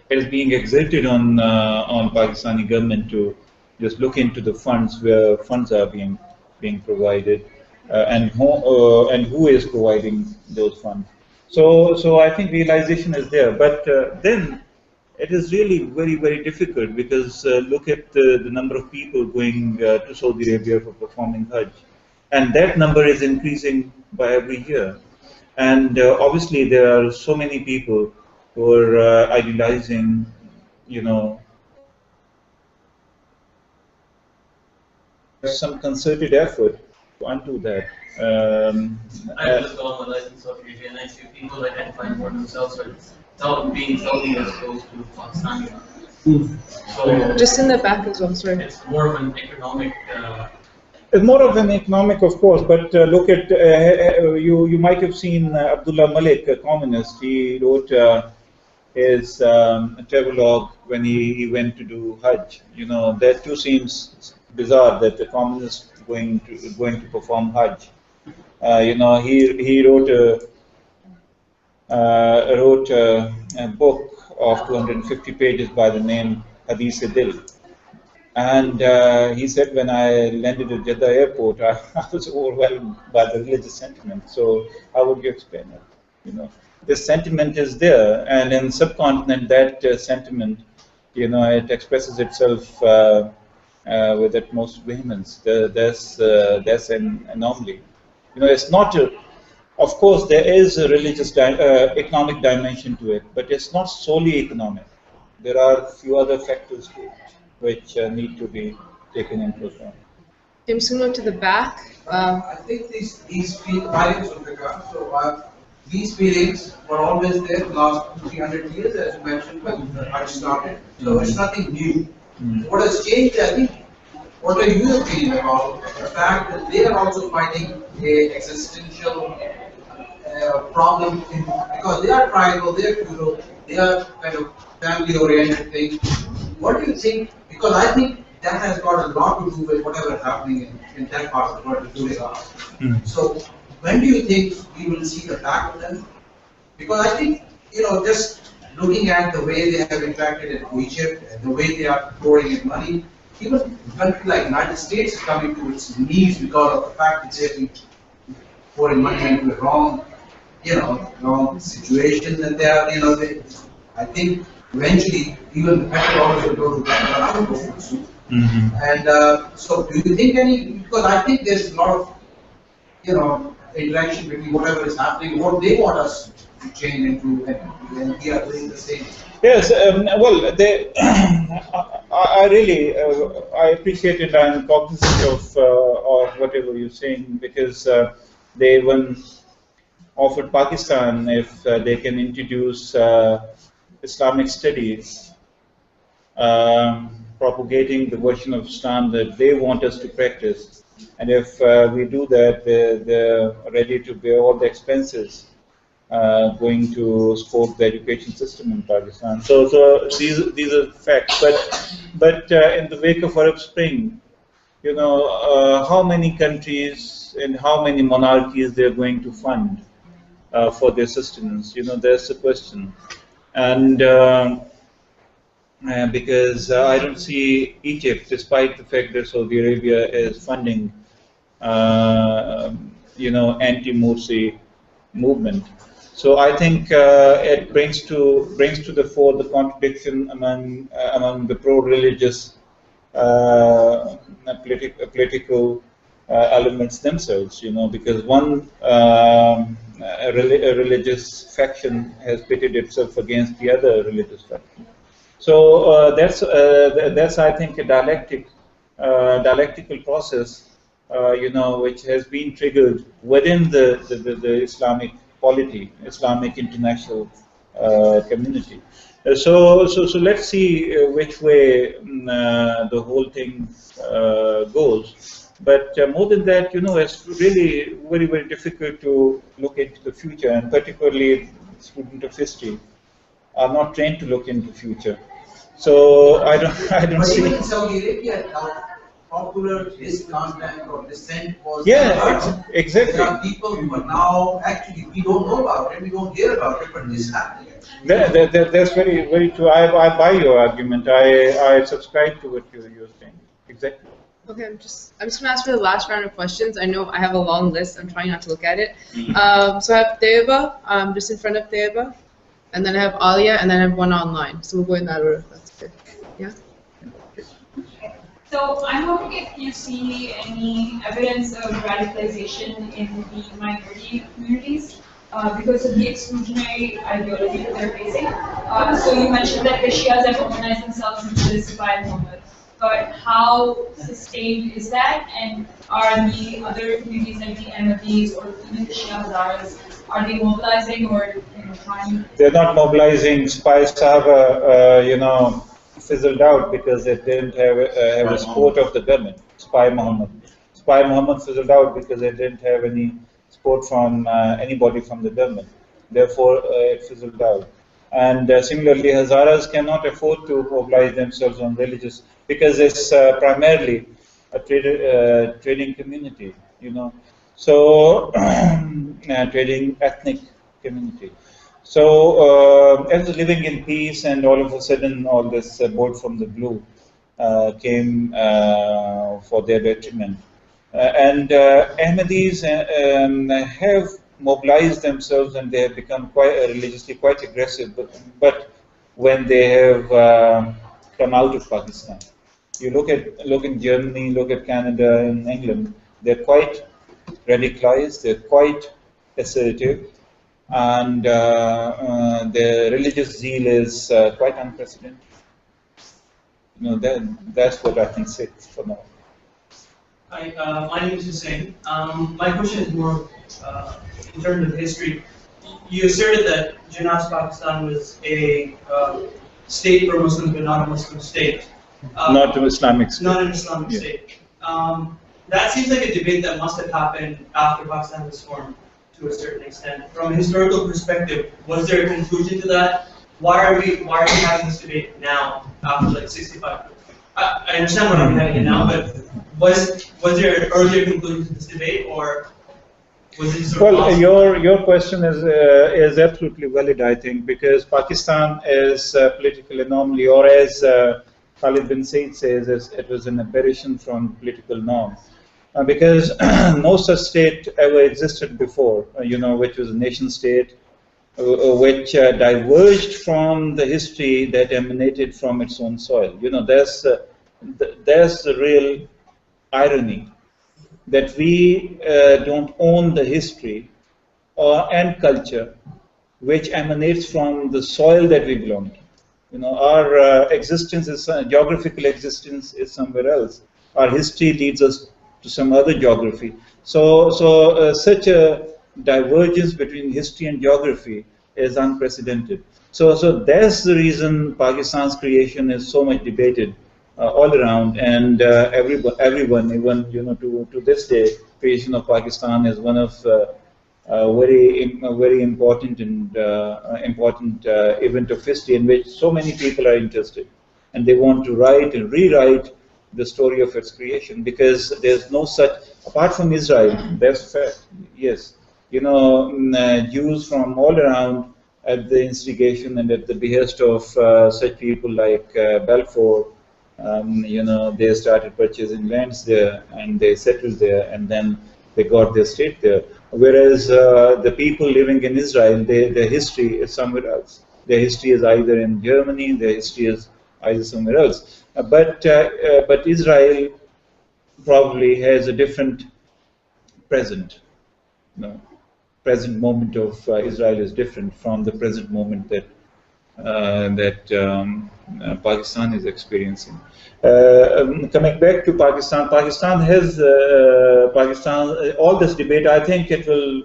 it is being exerted on Pakistani government to just look into the funds, where funds are being provided, and who is providing those funds. So I think realization is there, but then it is really very, very difficult, because look at the number of people going to Saudi Arabia for performing Hajj, and that number is increasing by every year. And obviously there are so many people who are idealizing, some concerted effort to undo that. I just got my license of Saudi Arabia, and I see people identifying for themselves without being Saudi as opposed to Pakistani. So Just in the back as well, sorry. it's more of an economic. It's more of an economic, of course, but look at, you might have seen Abdullah Malik, a communist. He wrote his travelogue when he went to do Hajj. That too seems bizarre that the communist going to perform Hajj. He wrote a book of 250 pages by the name Hadith-e-Dil. And he said, when I landed at Jeddah airport, I was overwhelmed by the religious sentiment. So how would you explain it? This sentiment is there, and in subcontinent, that sentiment, it expresses itself with utmost vehemence. That's an anomaly. It's not of course, there is a religious economic dimension to it, but it's not solely economic. There are a few other factors too, which need to be taken into account. Jim Suno to the back. I think these feelings of regard. So these feelings were always there the last 300 years, as you mentioned, when the Hajj started. So it's nothing new. What has changed, I think, what are you feeling about the fact that they are also fighting a existential problem because they are tribal, they are feudal, they are kind of family-oriented things. What do you think? Because I think that has got a lot to do with whatever is happening in that part of the world today. So when do you think we will see the back of them? Because I think, just looking at the way they have interacted in Egypt and the way they are pouring in money, even a country like United States is coming to its knees because of the fact that they've been pouring money into the wrong situation, and they are, I think eventually even the petrodollar will go to that. And so do you think because I think there's a lot of, interaction between whatever is happening, what they want us to change into, and we are doing the same. Yes, well, I really I appreciate it. I'm cognizant of whatever you're saying, because they even offered Pakistan if they can introduce Islamic studies, propagating the version of Islam that they want us to practice. And if we do that, they're ready to bear all the expenses going to support the education system in Pakistan. So these are facts. But in the wake of Arab Spring, how many countries and how many monarchies they're going to fund for their sustenance? That's the question. And because I don't see Egypt, despite the fact that Saudi Arabia is funding, anti-Morsi movement. So I think it brings to the fore the contradiction among the pro-religious political elements themselves. Because one a religious faction has pitted itself against the other religious faction. So that's I think a dialectical process, which has been triggered within the Islamic polity, Islamic international community. So let's see which way the whole thing goes. But more than that, it's really very, very difficult to look into the future, and particularly students of history are not trained to look into the future. So I don't see. Even in Saudi Arabia, how popular this content or dissent was. Yeah, exactly. There are people who are now actually we don't know about it, we don't hear about it, but this is happening. That's very, very true. I buy your argument. I subscribe to what you're saying. Exactly. Okay, I'm just going to ask for the last round of questions. I know I have a long list. I'm trying not to look at it. So I have Tayyiba, just in front of Tayyiba, and then I have Alia, and then I have one online. So we'll go in that order. That's good. Yeah. So I'm wondering if you see any evidence of radicalization in the minority communities because of the exclusionary ideology that they're facing. So you mentioned that the Shias have organized themselves into this by Muhammad. But how sustained is that? And are the other communities like the Ahmadis or even the Shia Hazaras, are they mobilizing or trying? They're not mobilizing. Spy Sahaba, fizzled out because they didn't have a support of the government. Spy Muhammad fizzled out because they didn't have any support from anybody from the government. Therefore, it fizzled out. And similarly, Hazaras cannot afford to mobilize themselves on religious, because it's primarily a trading community, So, trading ethnic community. So, I was living in peace, and all of a sudden, all this bolt from the blue came for their detriment. And Ahmadis have mobilized themselves, and they have become quite religiously quite aggressive. But when they have come out of Pakistan, you look in Germany, look at Canada and England, they're quite radicalized, they're quite assertive, and their religious zeal is quite unprecedented. That's what I can say for now. Hi, my name is Hussein. My question is more in terms of history. You asserted that Jinnah's Pakistan was a state for Muslims, but not a Muslim state. Not an Islamic state. Not an Islamic state. That seems like a debate that must have happened after Pakistan was formed to a certain extent. From a historical perspective, was there a conclusion to that? Why are we having this debate now, after like 65? I understand why we're having it now, but was there an earlier conclusion to this debate, or was it sort of well, your question is absolutely valid, I think, because Pakistan is a political anomaly, or as Khalid bin Said says, it was an aberration from political norm. Because no such state ever existed before, which was a nation state, which diverged from the history that emanated from its own soil. There's the real irony that we don't own the history and culture which emanates from the soil that we belong to. Our existence is geographical existence is somewhere else. Our history leads us to some other geography. So such a divergence between history and geography is unprecedented. So that's the reason Pakistan's creation is so much debated all around, and everyone, even to this day, creation of Pakistan is one of a very important and important event of history in which so many people are interested, and they want to write and rewrite the story of its creation, because there's no such, apart from Israel, that's fact, yes, Jews from all around, at the instigation and at the behest of such people like Balfour, they started purchasing lands there, and they settled there, and then they got their state there. Whereas the people living in Israel, their history is somewhere else. Their history is either in Germany, their history is either somewhere else. But Israel probably has a different present. Present moment of Israel is different from the present moment that Pakistan is experiencing. Coming back to Pakistan, Pakistan has all this debate. I think it will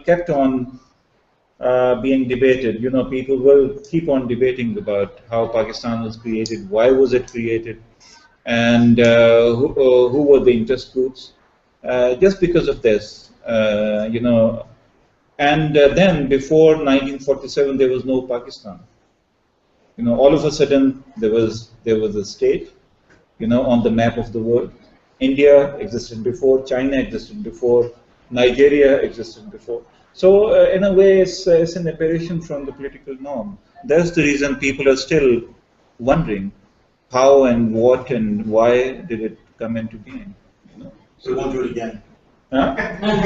kept on being debated. People will keep on debating about how Pakistan was created, why was it created, and who were the interest groups. Just because of this, and then before 1947 there was no Pakistan. All of a sudden there was a state, on the map of the world. India existed before, China existed before, Nigeria existed before. So in a way, it's an aberration from the political norm. That's the reason people are still wondering how and what and why did it come into being. So we won't do it again. Huh? I'm not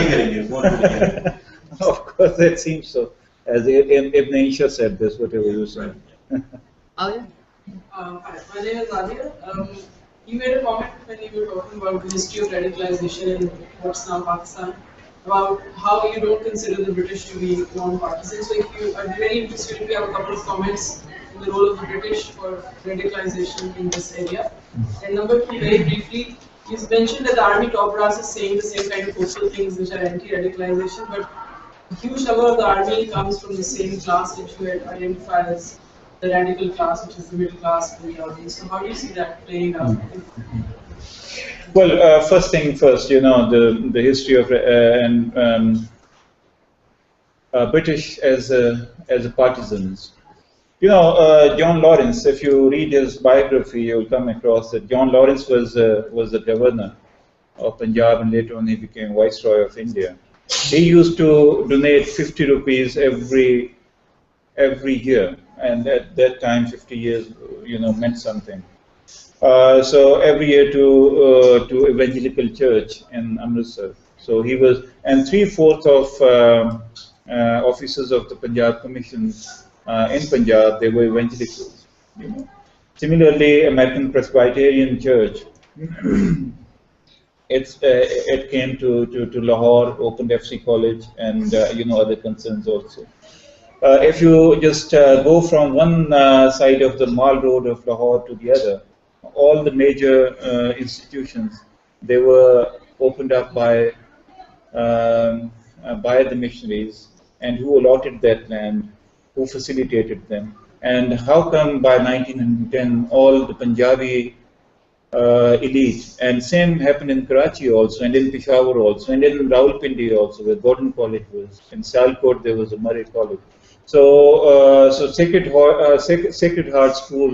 getting you. Won't do it again. Of course, it seems so. As Ibn Isha said this, whatever you said. Alia? Hi, my name is Alia. You made a comment when you were talking about the history of radicalization in what's now Pakistan, about how you don't consider the British to be non-partisan. So if you are very interested, if you have a couple of comments on the role of the British for radicalization in this area. And number two, very briefly, you mentioned that the army top brass is saying the same kind of hopeful things which are anti-radicalization, but a huge number of the army comes from the same class which you identify as the radical class, which is the middle class in the audience. So how do you see that playing out? Well, first thing first, the history of British as partisans. You know, John Lawrence, if you read his biography, you'll come across that John Lawrence was the governor of Punjab, and later on he became Viceroy of India. He used to donate 50 rupees every year, and at that time 50 years, you know, meant something. So every year to Evangelical Church in Amritsar. So he was, and 3/4 of officers of the Punjab Commission in Punjab, they were evangelicals. You know. Similarly, American Presbyterian Church, it came to Lahore, opened FC College, and you know, other concerns also. If you just go from one side of the Mall Road of Lahore to the other, all the major institutions, they were opened up by the missionaries, and who allotted that land, who facilitated them. And how come by 1910 all the Punjabi elite, and same happened in Karachi also, and in Peshawar also, and in Rawalpindi also, where Gordon College was. In Sialkot there was a Murray College. So, Sacred Heart School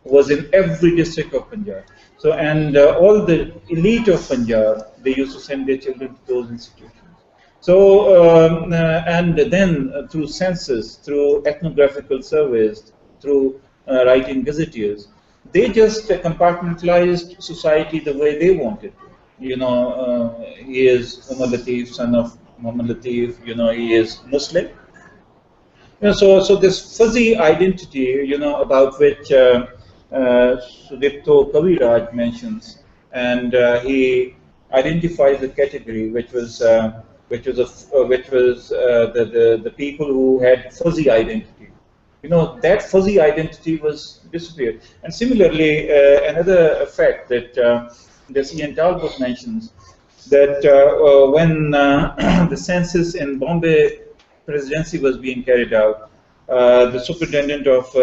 was in every district of Punjab. So, and all the elite of Punjab, they used to send their children to those institutions. So, and then through census, through ethnographical surveys, through writing gazetteers, they just compartmentalized society the way they wanted to. You know, he is Umar Latif, son of Muhammad Latif, you know, he is Muslim. You know, so this fuzzy identity, you know, about which Sudipto Kaviraj mentions, and he identifies a category which was the people who had fuzzy identity. You know, that fuzzy identity was disappeared. And similarly, another effect that this Ian Talbot mentions, that when the census in Bombay presidency was being carried out, the superintendent of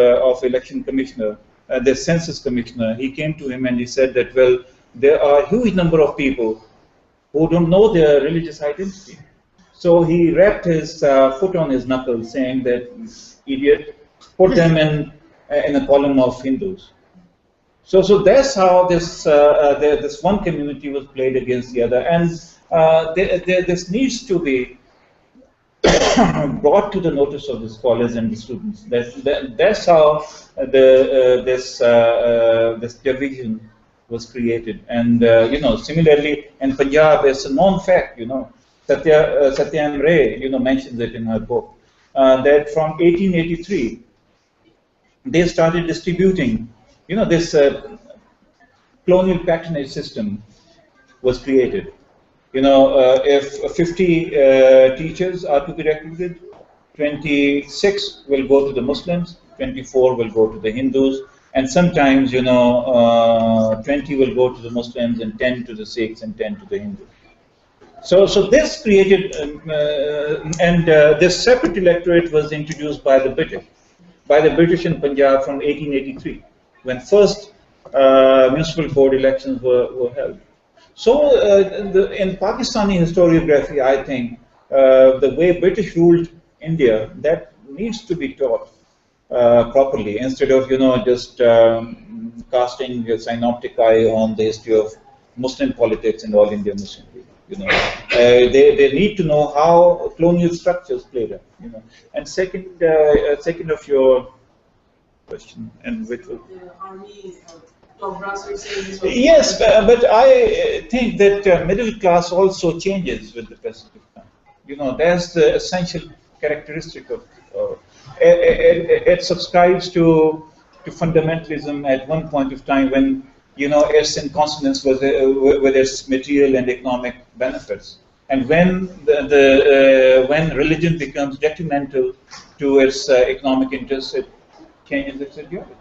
election commissioner, the census commissioner, he came to him and he said that, well, there are a huge number of people who don't know their religious identity. So he rapped his foot on his knuckle, saying that, idiot, put them in a column of Hindus. So that's how this one community was played against the other, and this needs to be brought to the notice of the scholars and the students. That's how this division was created. And you know, similarly in Punjab, it's a known fact. You know, Satyam Ray, you know, mentions it in her book that from 1883 they started distributing. You know, this colonial patronage system was created. You know, if 50 teachers are to be recruited, 26 will go to the Muslims, 24 will go to the Hindus, and sometimes, you know, 20 will go to the Muslims, and 10 to the Sikhs, and 10 to the Hindus. So this created, this separate electorate was introduced by the British in Punjab from 1883, when first municipal board elections were held. So in Pakistani historiography, I think the way British ruled India, that needs to be taught properly, instead of, you know, just casting a synoptic eye on the history of Muslim politics and all India Muslim League. You know, they need to know how colonial structures played out. You know, and second of your question, and which was army. Yes, but I think that middle class also changes with the passage of time. You know, that's the essential characteristic of it subscribes to fundamentalism at one point of time when, you know, it's in consonance with its material and economic benefits, and when when religion becomes detrimental to its economic interests, it changes its ideology.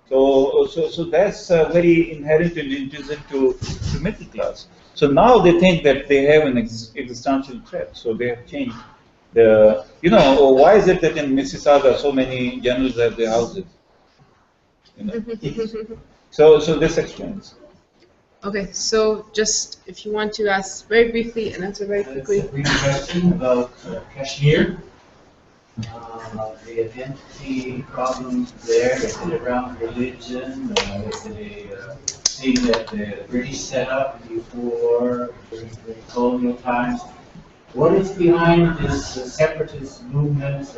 So that's very inherent and intrinsic to middle class. So now they think that they have an existential threat. So they have changed the. You know, why is it that in Mississauga so many generals have their houses? You know. So this explains. Okay, so just if you want to ask very briefly and answer very quickly. Question about Kashmir. the identity problem there? Is it around religion? Is it a thing that the British set up before during colonial times? What is behind this separatist movement,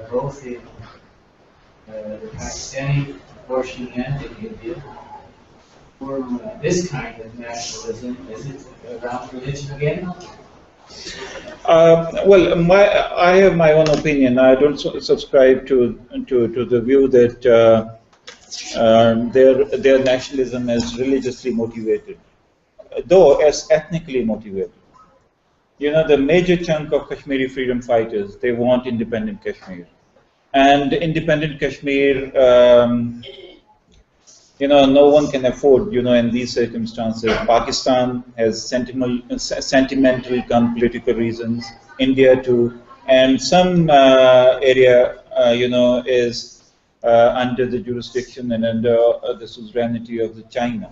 both in the Pakistani portion and in India? For this kind of nationalism, is it around religion again? Well, I have my own opinion. I don't subscribe to the view that their nationalism is religiously motivated, though as ethnically motivated. You know, the major chunk of Kashmiri freedom fighters, they want independent Kashmir, and independent Kashmir. You know, no one can afford, you know, in these circumstances. Pakistan has sentimental, political reasons, India too, and some area, you know, is under the jurisdiction and under the suzerainty of the China.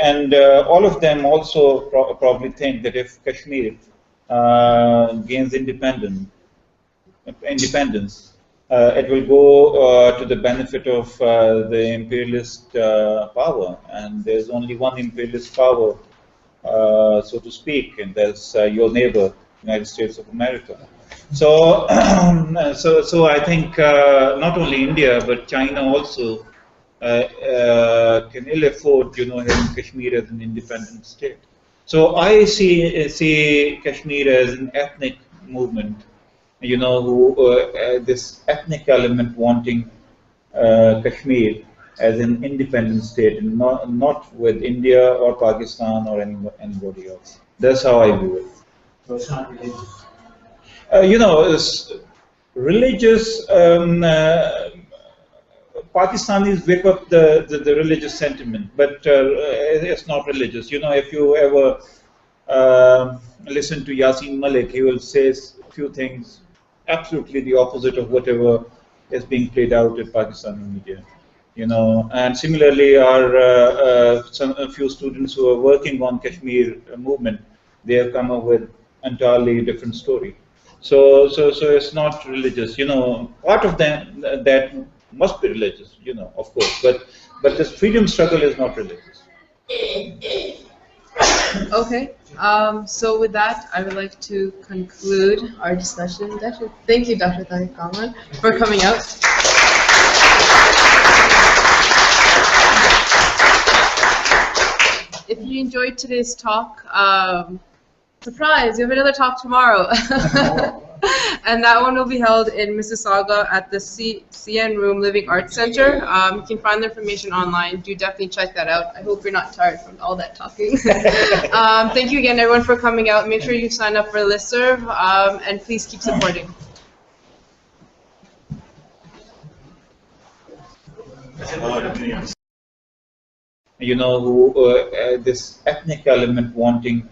And all of them also probably think that if Kashmir gains independence, it will go to the benefit of the imperialist power, and there's only one imperialist power, so to speak, and that's your neighbor, United States of America. So, so I think not only India but China also can ill afford, you know, having Kashmir as an independent state. So I see Kashmir as an ethnic movement. You know, this ethnic element wanting Kashmir as an independent state, and not with India or Pakistan or anybody else. That's how I view it. So it's not religious. You know, religious. Pakistanis whip up the religious sentiment, but it's not religious. You know, if you ever listen to Yasin Malik, he will say a few things absolutely the opposite of whatever is being played out in Pakistani media. You know, and similarly, a few students who are working on Kashmir movement, they have come up with entirely different story. So it's not religious. You know, part of them that must be religious. You know, of course, but this freedom struggle is not religious. Okay. So with that, I would like to conclude our discussion. Thank you, Dr. Tahir Kamran, for coming out. If you enjoyed today's talk, surprise, you have another talk tomorrow. And that one will be held in Mississauga at the CN Room Living Arts Center. You can find the information online. Do definitely check that out. I hope you're not tired from all that talking. Thank you again, everyone, for coming out. Make sure you sign up for listserv, and please keep supporting. You know, this ethnic element wanting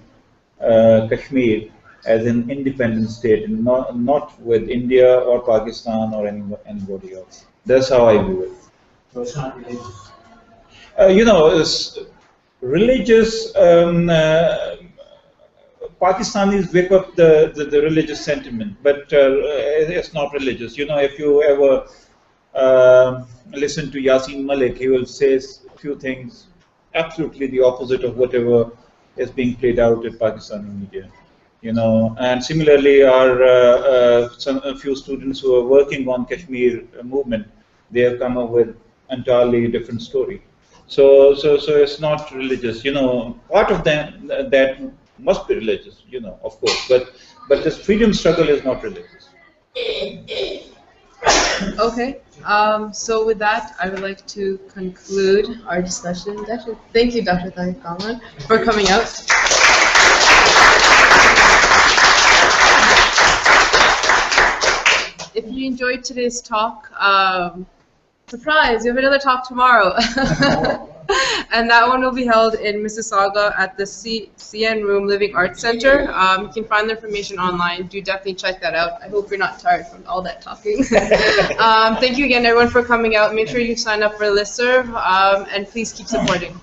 Kashmir as an independent state, and not with India or Pakistan or anybody else. That's how I view it. So it's not religious. You know, religious. Pakistanis whip up the religious sentiment, but it's not religious. You know, if you ever listen to Yasin Malik, he will say a few things absolutely the opposite of whatever is being played out in Pakistani media. You know, and similarly, a few students who are working on Kashmir movement, they have come up with entirely different story. So it's not religious. You know, part of them that must be religious. You know, of course, but this freedom struggle is not religious. Okay. So with that, I would like to conclude our discussion. Thank you, Dr. Tahir Kamran, for coming out. If you enjoyed today's talk, surprise, you have another talk tomorrow. And that one will be held in Mississauga at the CN Room Living Arts Center. You can find the information online. Do definitely check that out. I hope you're not tired from all that talking. Thank you again, everyone, for coming out. Make sure you sign up for listserv, and please keep supporting.